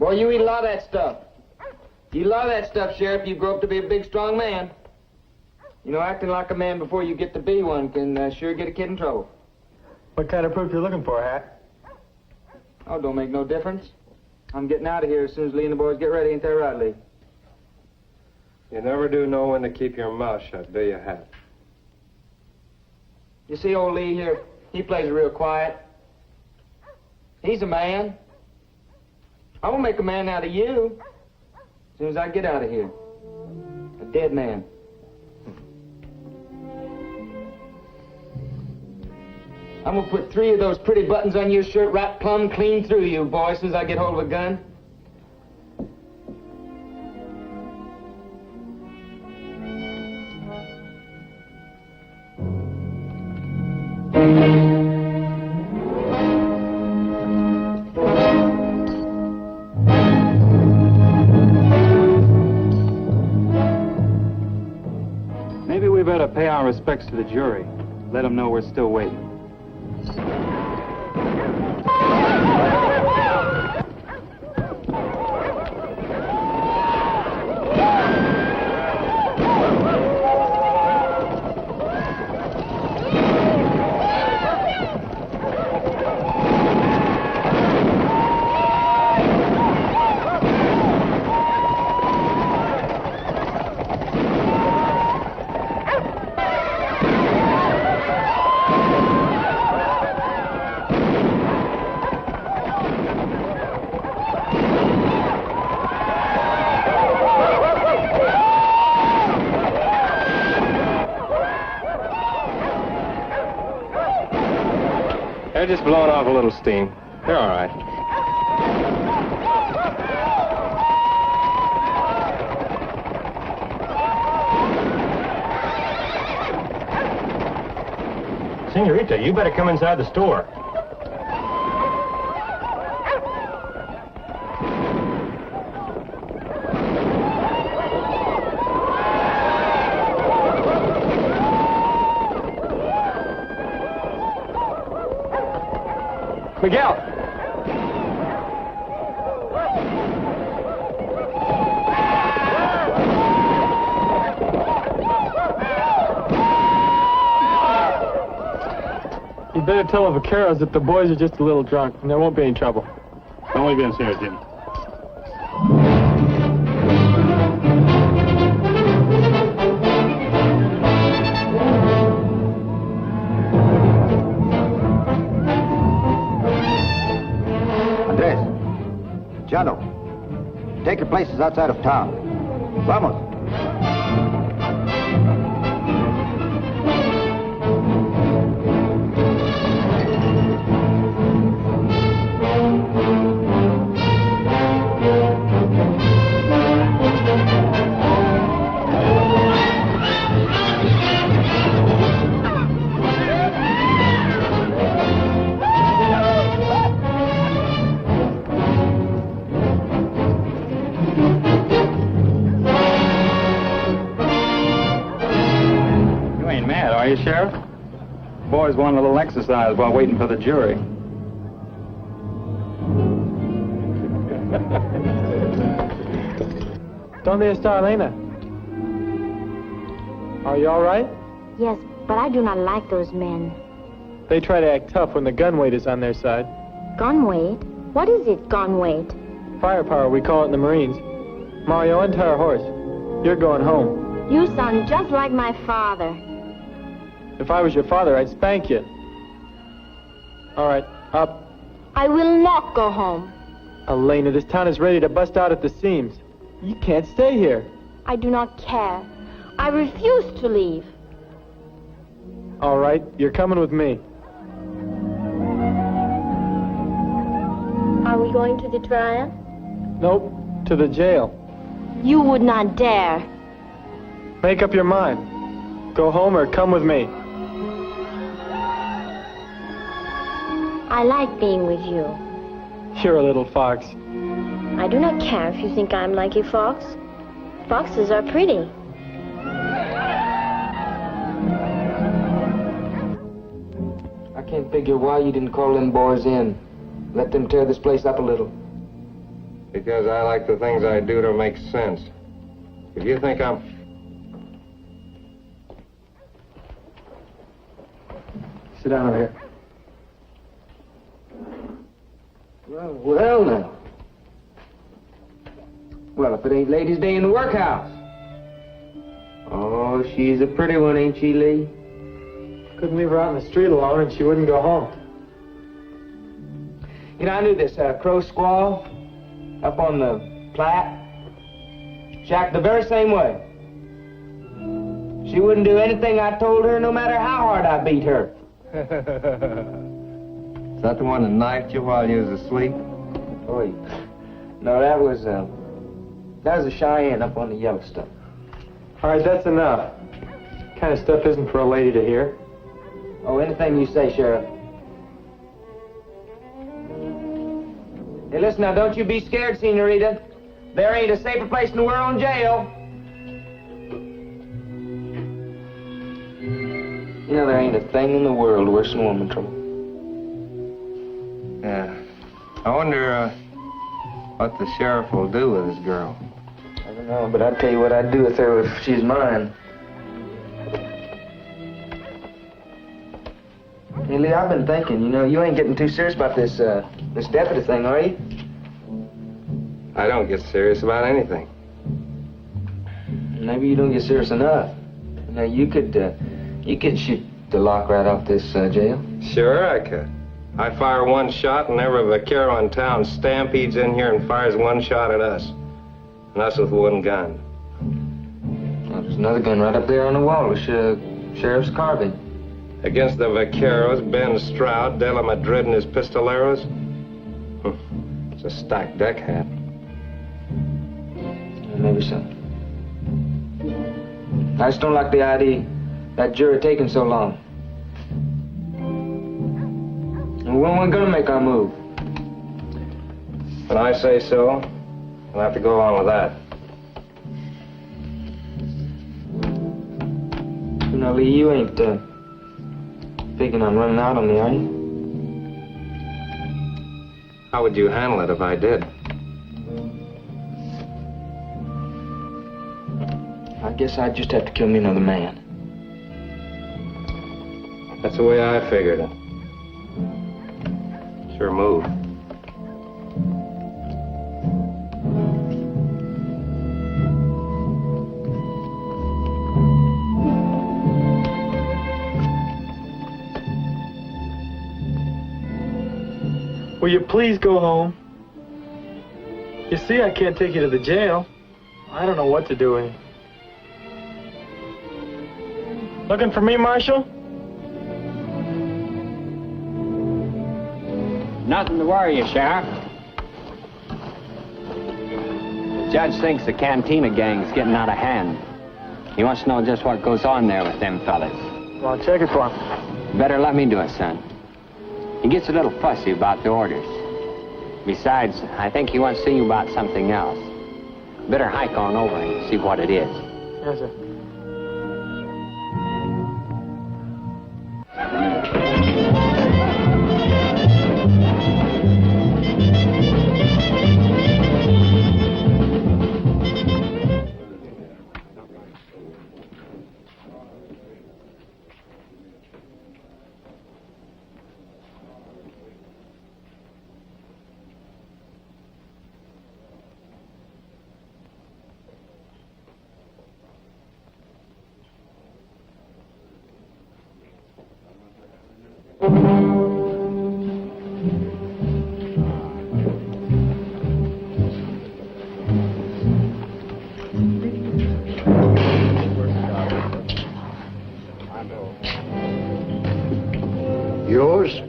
Boy, you eat a lot of that stuff. You eat a lot of that stuff, Sheriff. You grow up to be a big, strong man. You know, acting like a man before you get to be one can sure get a kid in trouble. What kind of proof you looking for, Hat? Oh, don't make no difference. I'm getting out of here as soon as Lee and the boys get ready. Ain't that right, Lee? You never do know when to keep your mouth shut, do you, Hat? You see old Lee here? He plays real quiet. He's a man. I will make a man out of you as soon as I get out of here. A dead man. I'm gonna put 3 of those pretty buttons on your shirt right plumb clean through you, boy, as soon as I get hold of a gun. Maybe we better pay our respects to the jury. Let them know we're still waiting. They're just blowing off a little steam. They're all right. Senorita, you better come inside the store. Miguel! You better tell the vaqueros that the boys are just a little drunk, and there won't be any trouble. Muy bien, señor Jim. Chano, take your places outside of town. Vamos. Are you, Sheriff? Boys want a little exercise while waiting for the jury. ¿Dónde está Elena? Are you all right? Yes, but I do not like those men. They try to act tough when the gun weight is on their side. Gun weight? What is it, gun weight? Firepower, we call it in the Marines. Mario, untie our horse. You're going home. You sound just like my father. If I was your father, I'd spank you. All right, up. I will not go home. Elena, this town is ready to bust out at the seams. You can't stay here. I do not care. I refuse to leave. All right, you're coming with me. Are we going to the trial? Nope, to the jail. You would not dare. Make up your mind. Go home or come with me. I like being with you. You're a little fox. I do not care if you think I'm like a fox. Foxes are pretty. I can't figure why you didn't call them boys in. Let them tear this place up a little. Because I like the things I do to make sense. If you think I'm... Sit down over here. Well, now. Well, if it ain't Ladies' Day in the workhouse. Oh, she's a pretty one, ain't she, Lee? Couldn't leave her out in the street alone and she wouldn't go home. You know, I knew this Crow Squaw up on the Platte. She acted the very same way. She wouldn't do anything I told her, no matter how hard I beat her. Is that the one that knifed you while you was asleep? Oh, no, that was a Cheyenne up on the Yellowstone. All right, that's enough. Kind of stuff isn't for a lady to hear. Oh, anything you say, Sheriff. Hey, listen now, don't you be scared, Senorita. There ain't a safer place in the world than jail. You know, there ain't a thing in the world worse than woman trouble. Yeah. I wonder, what the sheriff will do with his girl. I don't know, but I'd tell you what I'd do with her if she's mine. Hey, Lee, I've been thinking, you know, you ain't getting too serious about this deputy thing, are you? I don't get serious about anything. Maybe you don't get serious enough. Now, you could shoot the lock right off this jail. Sure I could. I fire one shot and every vaquero in town stampedes in here and fires one shot at us. And us with one gun. Well, there's another gun right up there on the wall with Sheriff's carbine. Against the vaqueros, Ben Stroud, De La Madrid, and his pistoleros? It's a stacked deck hand. Maybe so. I just don't like the idea that jury taking so long. And when we're gonna make our move? When I say so, we'll have to go on with that. You know, Lee, you ain't thinking on running out on me, are you? How would you handle it if I did? I guess I'd just have to kill me another man. That's the way I figured it. Sure move. Will you please go home? You see, I can't take you to the jail. I don't know what to do with you. Looking for me, Marshal? Nothing to worry you, Sheriff. The judge thinks the Cantina gang's getting out of hand. He wants to know just what goes on there with them fellas. Well, I'll check it for him. Better let me do it, son. He gets a little fussy about the orders. Besides, I think he wants to see you about something else. Better hike on over and see what it is. Yes, sir. Yours?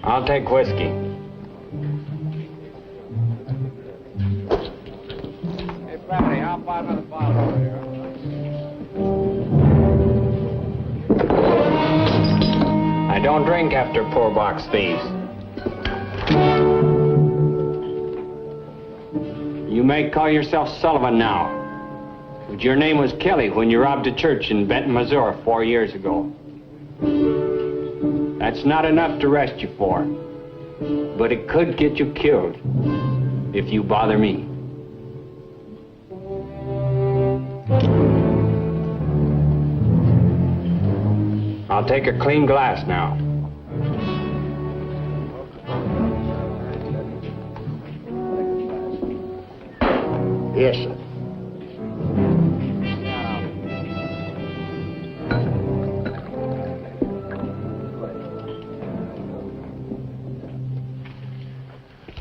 I'll take whiskey. Hey, Brownie, how about another bottle over here? I don't drink after poor box thieves. You may call yourself Sullivan now, but your name was Kelly when you robbed a church in Benton, Missouri 4 years ago. That's not enough to arrest you for, but it could get you killed if you bother me. I'll take a clean glass now. Yes, sir.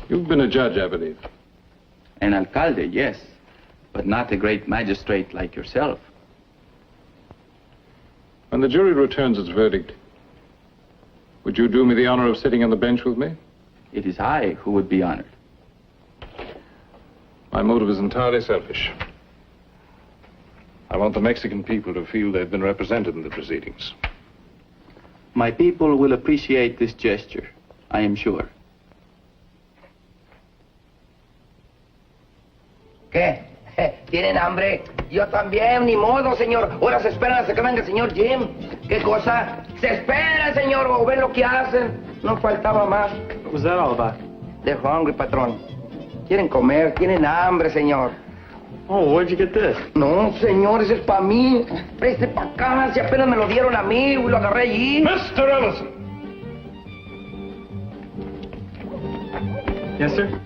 You've been a judge, I believe. An alcalde, yes, but not a great magistrate like yourself. When the jury returns its verdict, Would you do me the honor of sitting on the bench with me? It is I who would be honored. My motive is entirely selfish. I want the Mexican people to feel they've been represented in the proceedings. My people will appreciate this gesture, I am sure. ¿Qué? ¿Tienen hambre? Yo también, ni modo, señor. Ahora se esperan hasta que venga el señor Jim. ¿Qué cosa? Se espera, señor, o ven lo que hacen. No faltaba más. What was that all about? They're hungry, patrón. Quieren comer, tienen hambre, señor. Oh, where'd you get this? No, señor, ese es para mí. Preste para acá, si apenas me lo dieron a mí y lo agarré allí. Mr. Ellison! Yes, sir?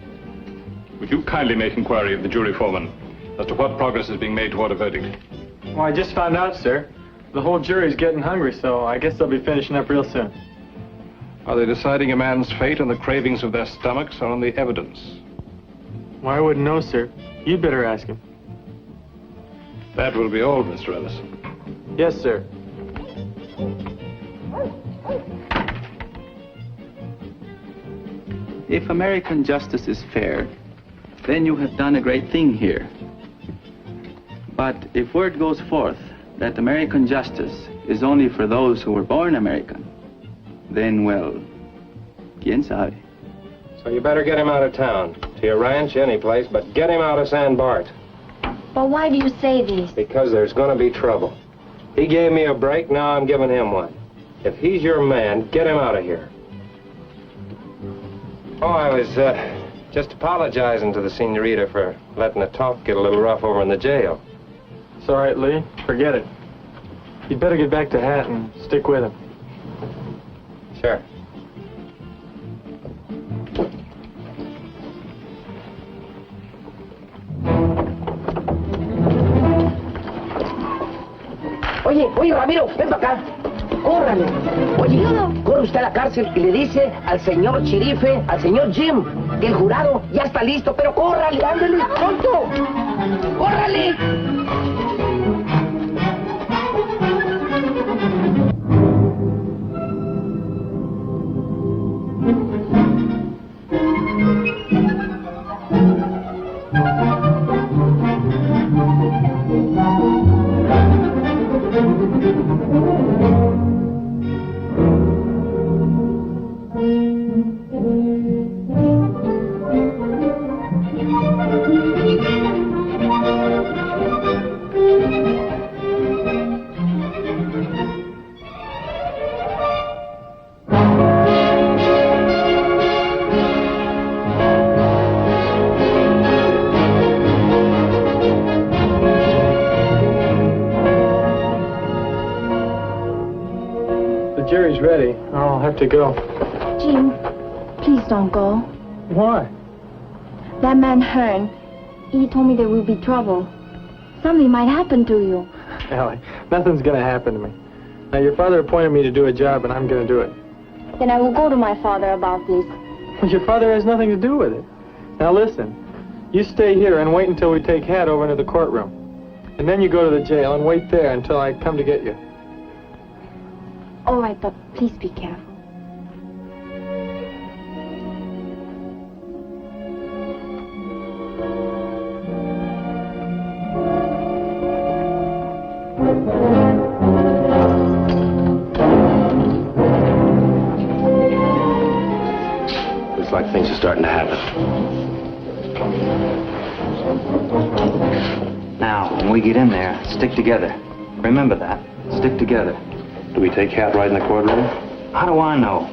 Would you kindly make inquiry of the jury foreman as to what progress is being made toward a verdict? Well, I just found out, sir. The whole jury's getting hungry, so I guess they'll be finishing up real soon. Are they deciding a man's fate on the cravings of their stomachs or on the evidence? Why, I wouldn't know, sir. You'd better ask him. That will be all, Mr. Ellison. Yes, sir. If American justice is fair, then you have done a great thing here. But if word goes forth that American justice is only for those who were born American, then, well, quién sabe. So you better get him out of town, to your ranch, any place, but get him out of San Bart. But why do you say this? Because there's going to be trouble. He gave me a break, now I'm giving him one. If he's your man, get him out of here. Oh, I was just apologizing to the senorita for letting the talk get a little rough over in the jail. It's all right, Lee. Forget it. You'd better get back to Hat and stick with him. Sure. Oye, Ramiro, ven para acá. Córrale. Oye, corre usted a la cárcel y le dice al señor sherife, al señor Jim, que el jurado ya está listo, pero córrale, ándale, pronto. ¡Córrale! Jerry's ready. I'll have to go. Jim, please don't go. Why? That man Hearn, he told me there will be trouble. Something might happen to you. Ellie, nothing's gonna happen to me. Now, your father appointed me to do a job, and I'm gonna do it. Then I will go to my father about this. But your father has nothing to do with it. Now, listen. You stay here and wait until we take Hat over into the courtroom. And then you go to the jail and wait there until I come to get you. All right, but please be careful. Looks like things are starting to happen. Now, when we get in there, stick together. Remember that. Stick together. Do we take Hat right in the courtroom? How do I know?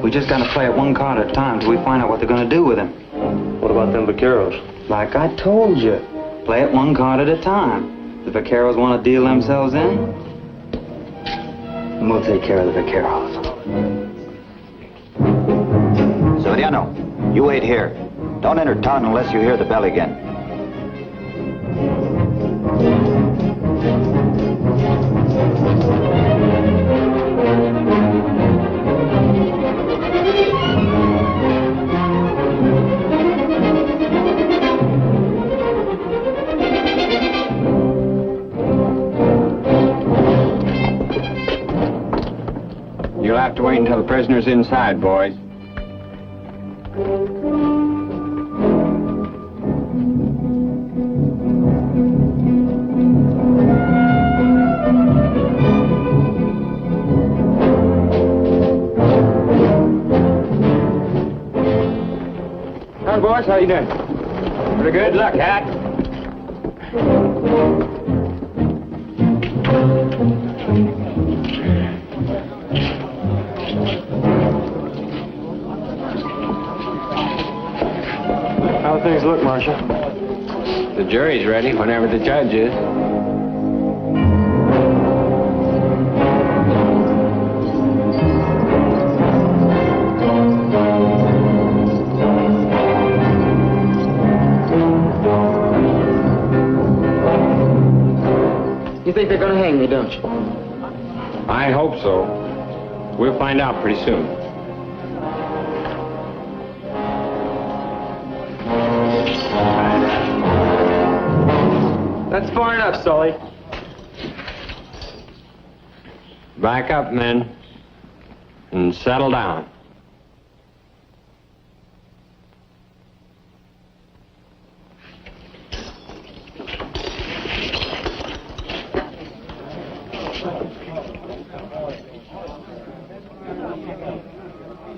We just gotta play it one card at a time till we find out what they're gonna do with him. What about them vaqueros? Like I told you, play it one card at a time. The vaqueros want to deal themselves in, and we'll take care of the vaqueros. Severiano, you wait here. Don't enter town unless you hear the bell again. You'll have to wait until the prisoners inside, boys. Hi, boys. How you doing? Pretty good. Good luck, Hat. How things look, Marshal? The jury's ready whenever the judge is. You think they're gonna hang me, don't you? I hope so. We'll find out pretty soon. That's far enough, Sully. Back up, men, and settle down.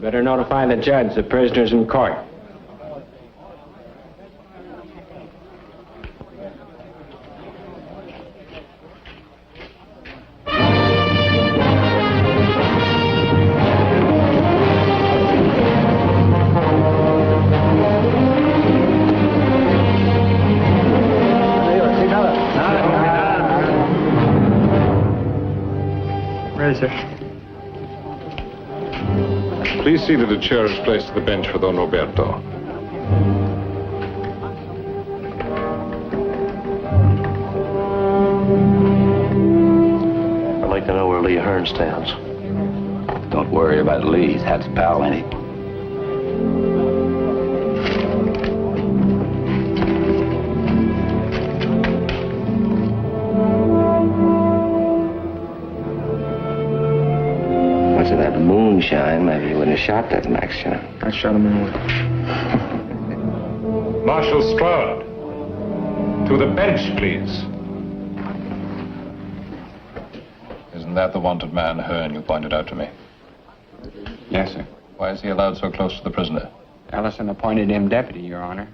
Better notify the judge the prisoner's in court. Ready, sir. Please see that a chair is placed at the bench for Don Roberto. I'd like to know where Lee Hearn stands. Don't worry about Lee. He's Hat's pal, ain't he? Much of that moonshine, maybe you wouldn't have shot that Max, you know. I shot him anyway. Marshal Stroud, to the bench, please. Isn't that the wanted man, Hearn, you pointed out to me? Yes, sir. Why is he allowed so close to the prisoner? Ellison appointed him deputy, Your Honor.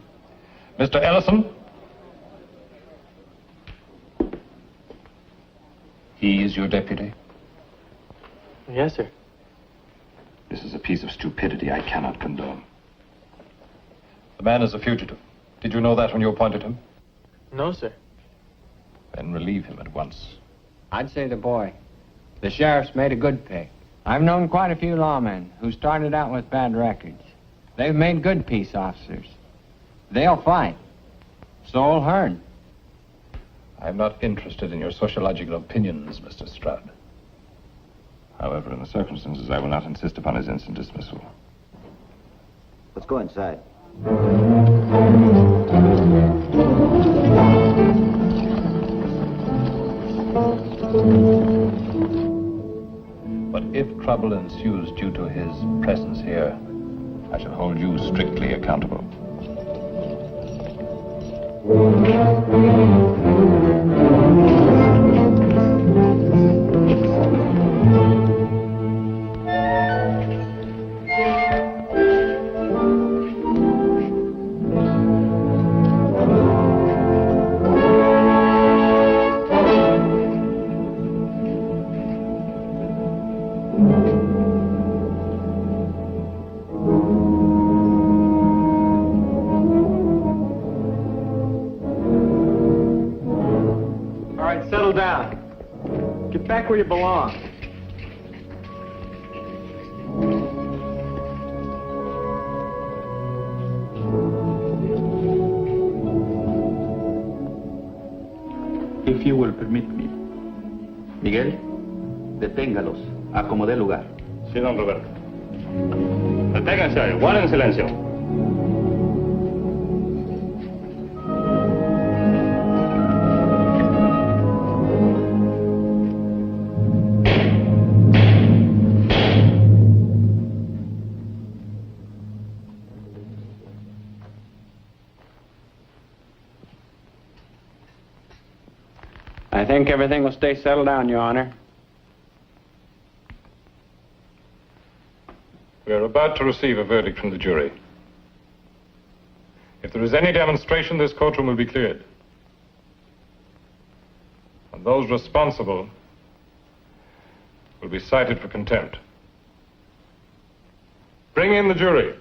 Mr. Ellison? He is your deputy? Yes, sir. This is a piece of stupidity I cannot condone. The man is a fugitive. Did you know that when you appointed him? No, sir. Then relieve him at once. I'd say the boy. The sheriff's made a good pick. I've known quite a few lawmen who started out with bad records. They've made good peace officers. They'll fight. So'll Hearn. I'm not interested in your sociological opinions, Mr. Stroud. However, in the circumstances, I will not insist upon his instant dismissal. Let's go inside. But if trouble ensues due to his presence here, I shall hold you strictly accountable. Settle down. Get back where you belong. If you will permit me. Miguel, deténgalos. Acomodé lugar. Sí, don Roberto. Deténganse. Guarden silencio. I think everything will stay settled down, Your Honor. We are about to receive a verdict from the jury. If there is any demonstration, this courtroom will be cleared. And those responsible will be cited for contempt. Bring in the jury.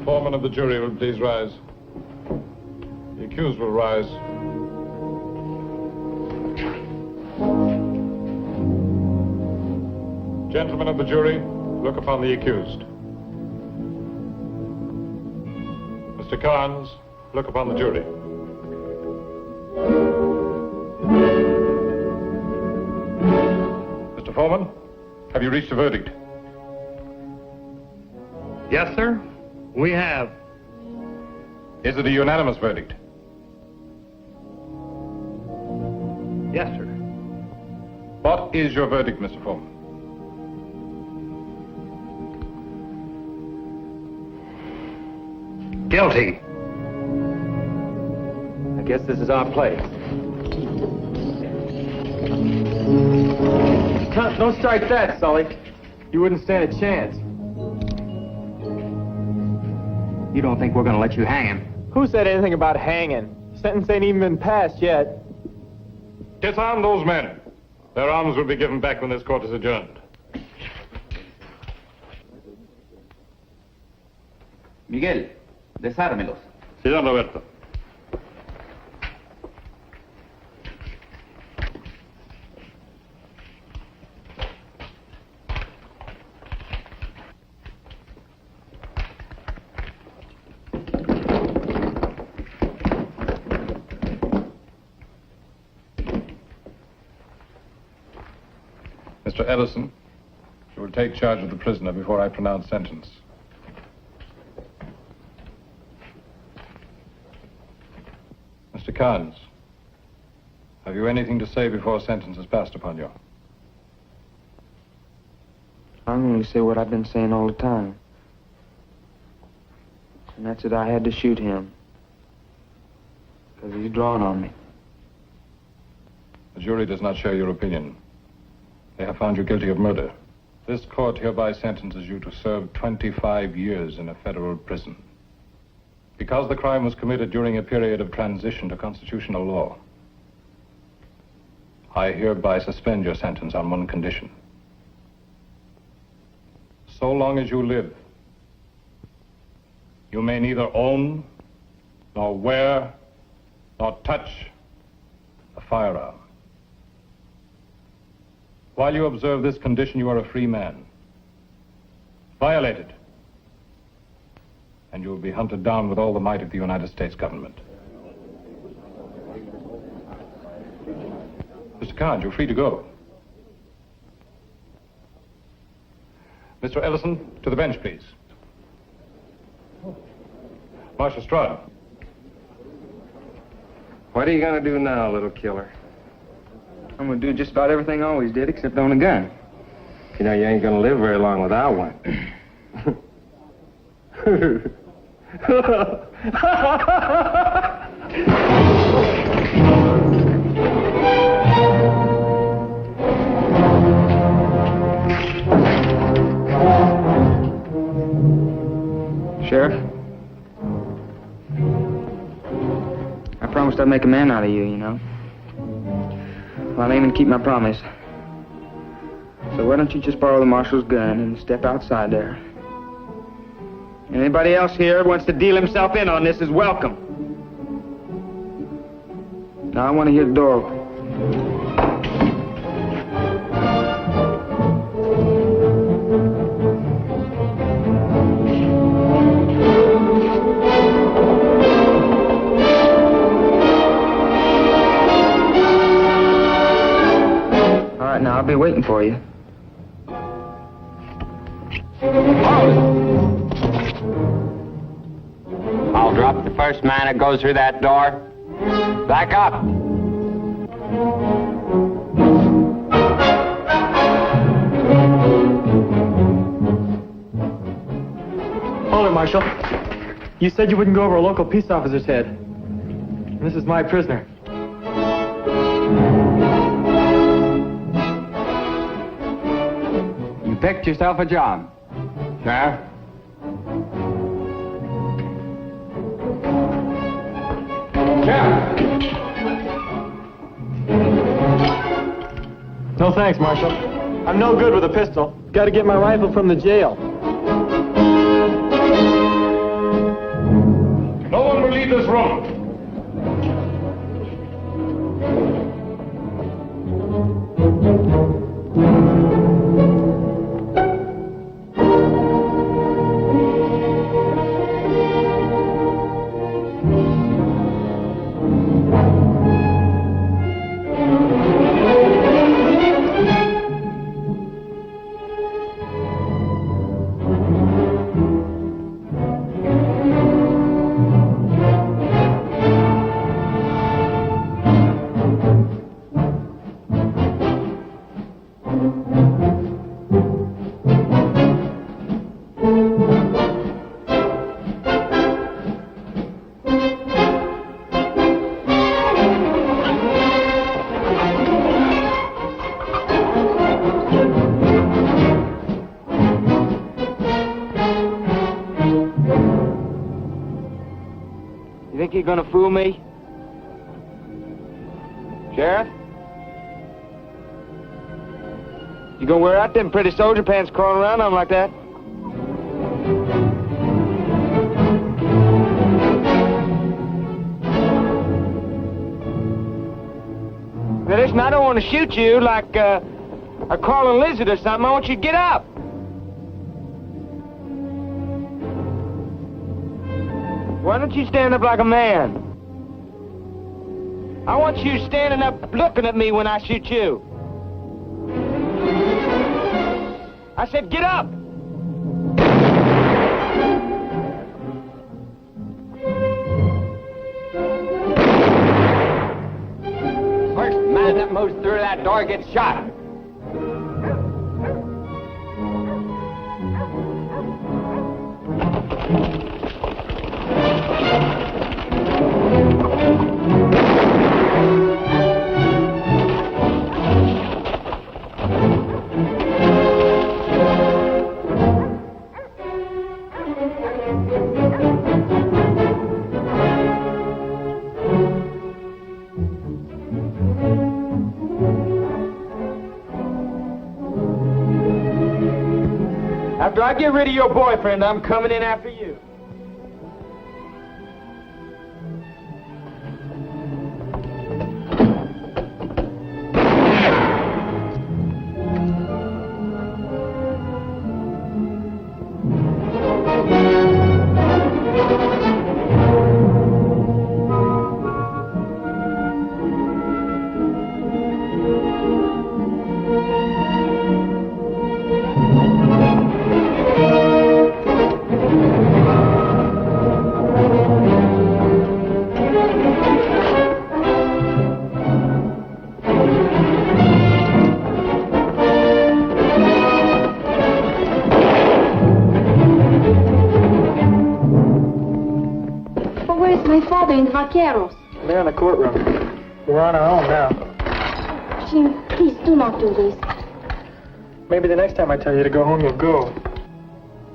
Foreman of the jury will please rise. The accused will rise. Gentlemen of the jury, look upon the accused. Mr. Carnes, look upon the jury. Mr. Foreman, have you reached a verdict? Yes, sir. We have. Is it a unanimous verdict? Yes, sir. What is your verdict, Mr. Foreman? Guilty. I guess this is our place. Don't strike that, Sully. You wouldn't stand a chance. You don't think we're gonna let you hang him? Who said anything about hanging? Sentence ain't even been passed yet. Disarm those men. Their arms will be given back when this court is adjourned. Miguel, desármelos. Sí, don Roberto. Mr. Ellison, you will take charge of the prisoner before I pronounce sentence. Mr. Carnes, have you anything to say before sentence is passed upon you? I'm going to say what I've been saying all the time. And that's that I had to shoot him. Because he's drawn on me. The jury does not share your opinion. They have found you guilty of murder. This court hereby sentences you to serve 25 years in a federal prison. Because the crime was committed during a period of transition to constitutional law, I hereby suspend your sentence on one condition. So long as you live, you may neither own, nor wear, nor touch a firearm. While you observe this condition, you are a free man. Violate it, and you will be hunted down with all the might of the United States government. Mr. Carnes, you're free to go. Mr. Ellison, to the bench, please. Marshal Stroud. What are you going to do now, little killer? I'm going to do just about everything I always did, except own a gun. You know, you ain't going to live very long without one. Sheriff, I promised I'd make a man out of you, you know. Well, I ain't gonna keep my promise. So why don't you just borrow the marshal's gun and step outside there? Anybody else here who wants to deal himself in on this is welcome. Now I want to hear the door open. be waiting for you. I'll drop the first man that goes through that door. Back up. Hold it, Marshal. You said you wouldn't go over a local peace officer's head. This is my prisoner. You picked yourself a job. Sheriff? No thanks, Marshal. I'm no good with a pistol. Got to get my rifle from the jail. No one will leave this room. You think you're gonna fool me? Sheriff? You gonna wear out them pretty soldier pants crawling around on like that? Now listen, I don't want to shoot you like a crawling lizard or something. I want you to get up. Why don't you stand up like a man? I want you standing up looking at me when I shoot you. I said get up! First man that moves through that door gets shot. After I get rid of your boyfriend, I'm coming in after you. And vaqueros. They're in the courtroom. We're on our own now. Jim, please do not do this. Maybe the next time I tell you to go home, you'll go.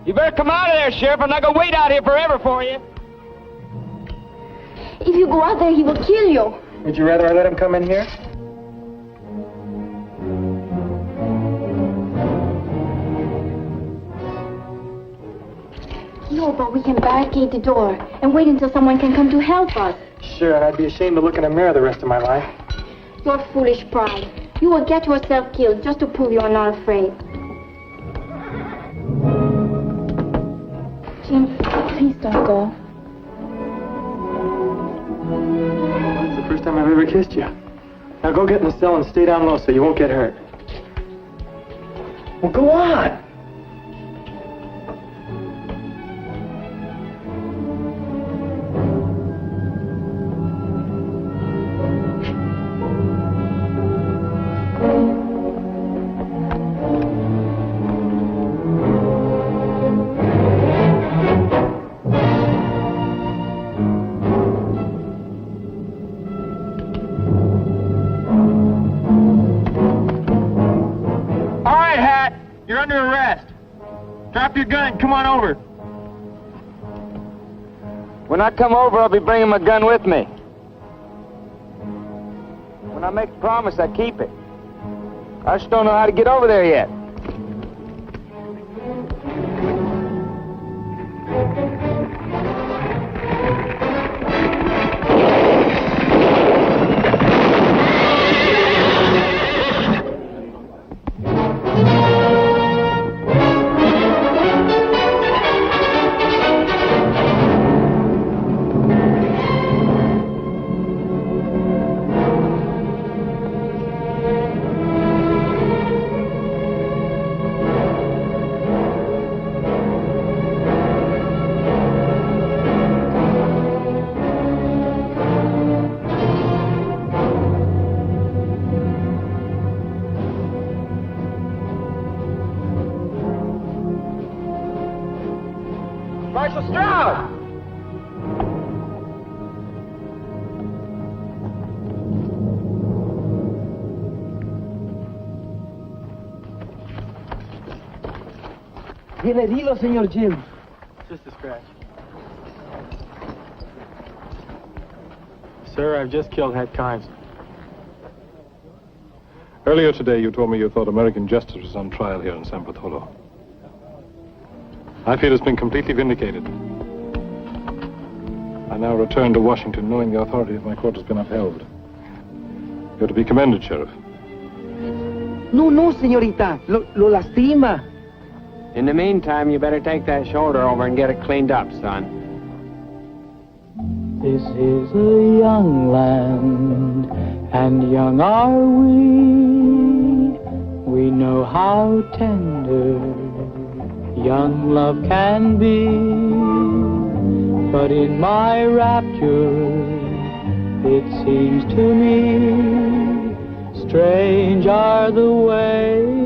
You better come out of there, Sheriff. I'm not gonna wait out here forever for you. If you go out there, he will kill you. Would you rather I let him come in here? No, but we can barricade the door and wait until someone can come to help us. Sure, and I'd be ashamed to look in a mirror the rest of my life. Your foolish pride. You will get yourself killed just to prove you are not afraid. Jim, please don't go. That's the first time I've ever kissed you. Now go get in the cell and stay down low so you won't get hurt. Well, go on. You're under arrest. Drop your gun and come on over. When I come over, I'll be bringing my gun with me. When I make a promise, I keep it. I just don't know how to get over there yet. Marshal Stroud! Bien herido, señor Jim. Just a scratch. Sir, I've just killed Head Kimes. Earlier today, you told me you thought American justice was on trial here in San Bartolo. I feel it's been completely vindicated. I now return to Washington knowing the authority of my court has been upheld. You're to be commended, Sheriff. No, señorita. Lo lastima. In the meantime, you better take that shoulder over and get it cleaned up, son. This is a young land, and young are we. We know how tender young love can be. But in my rapture, it seems to me, strange are the ways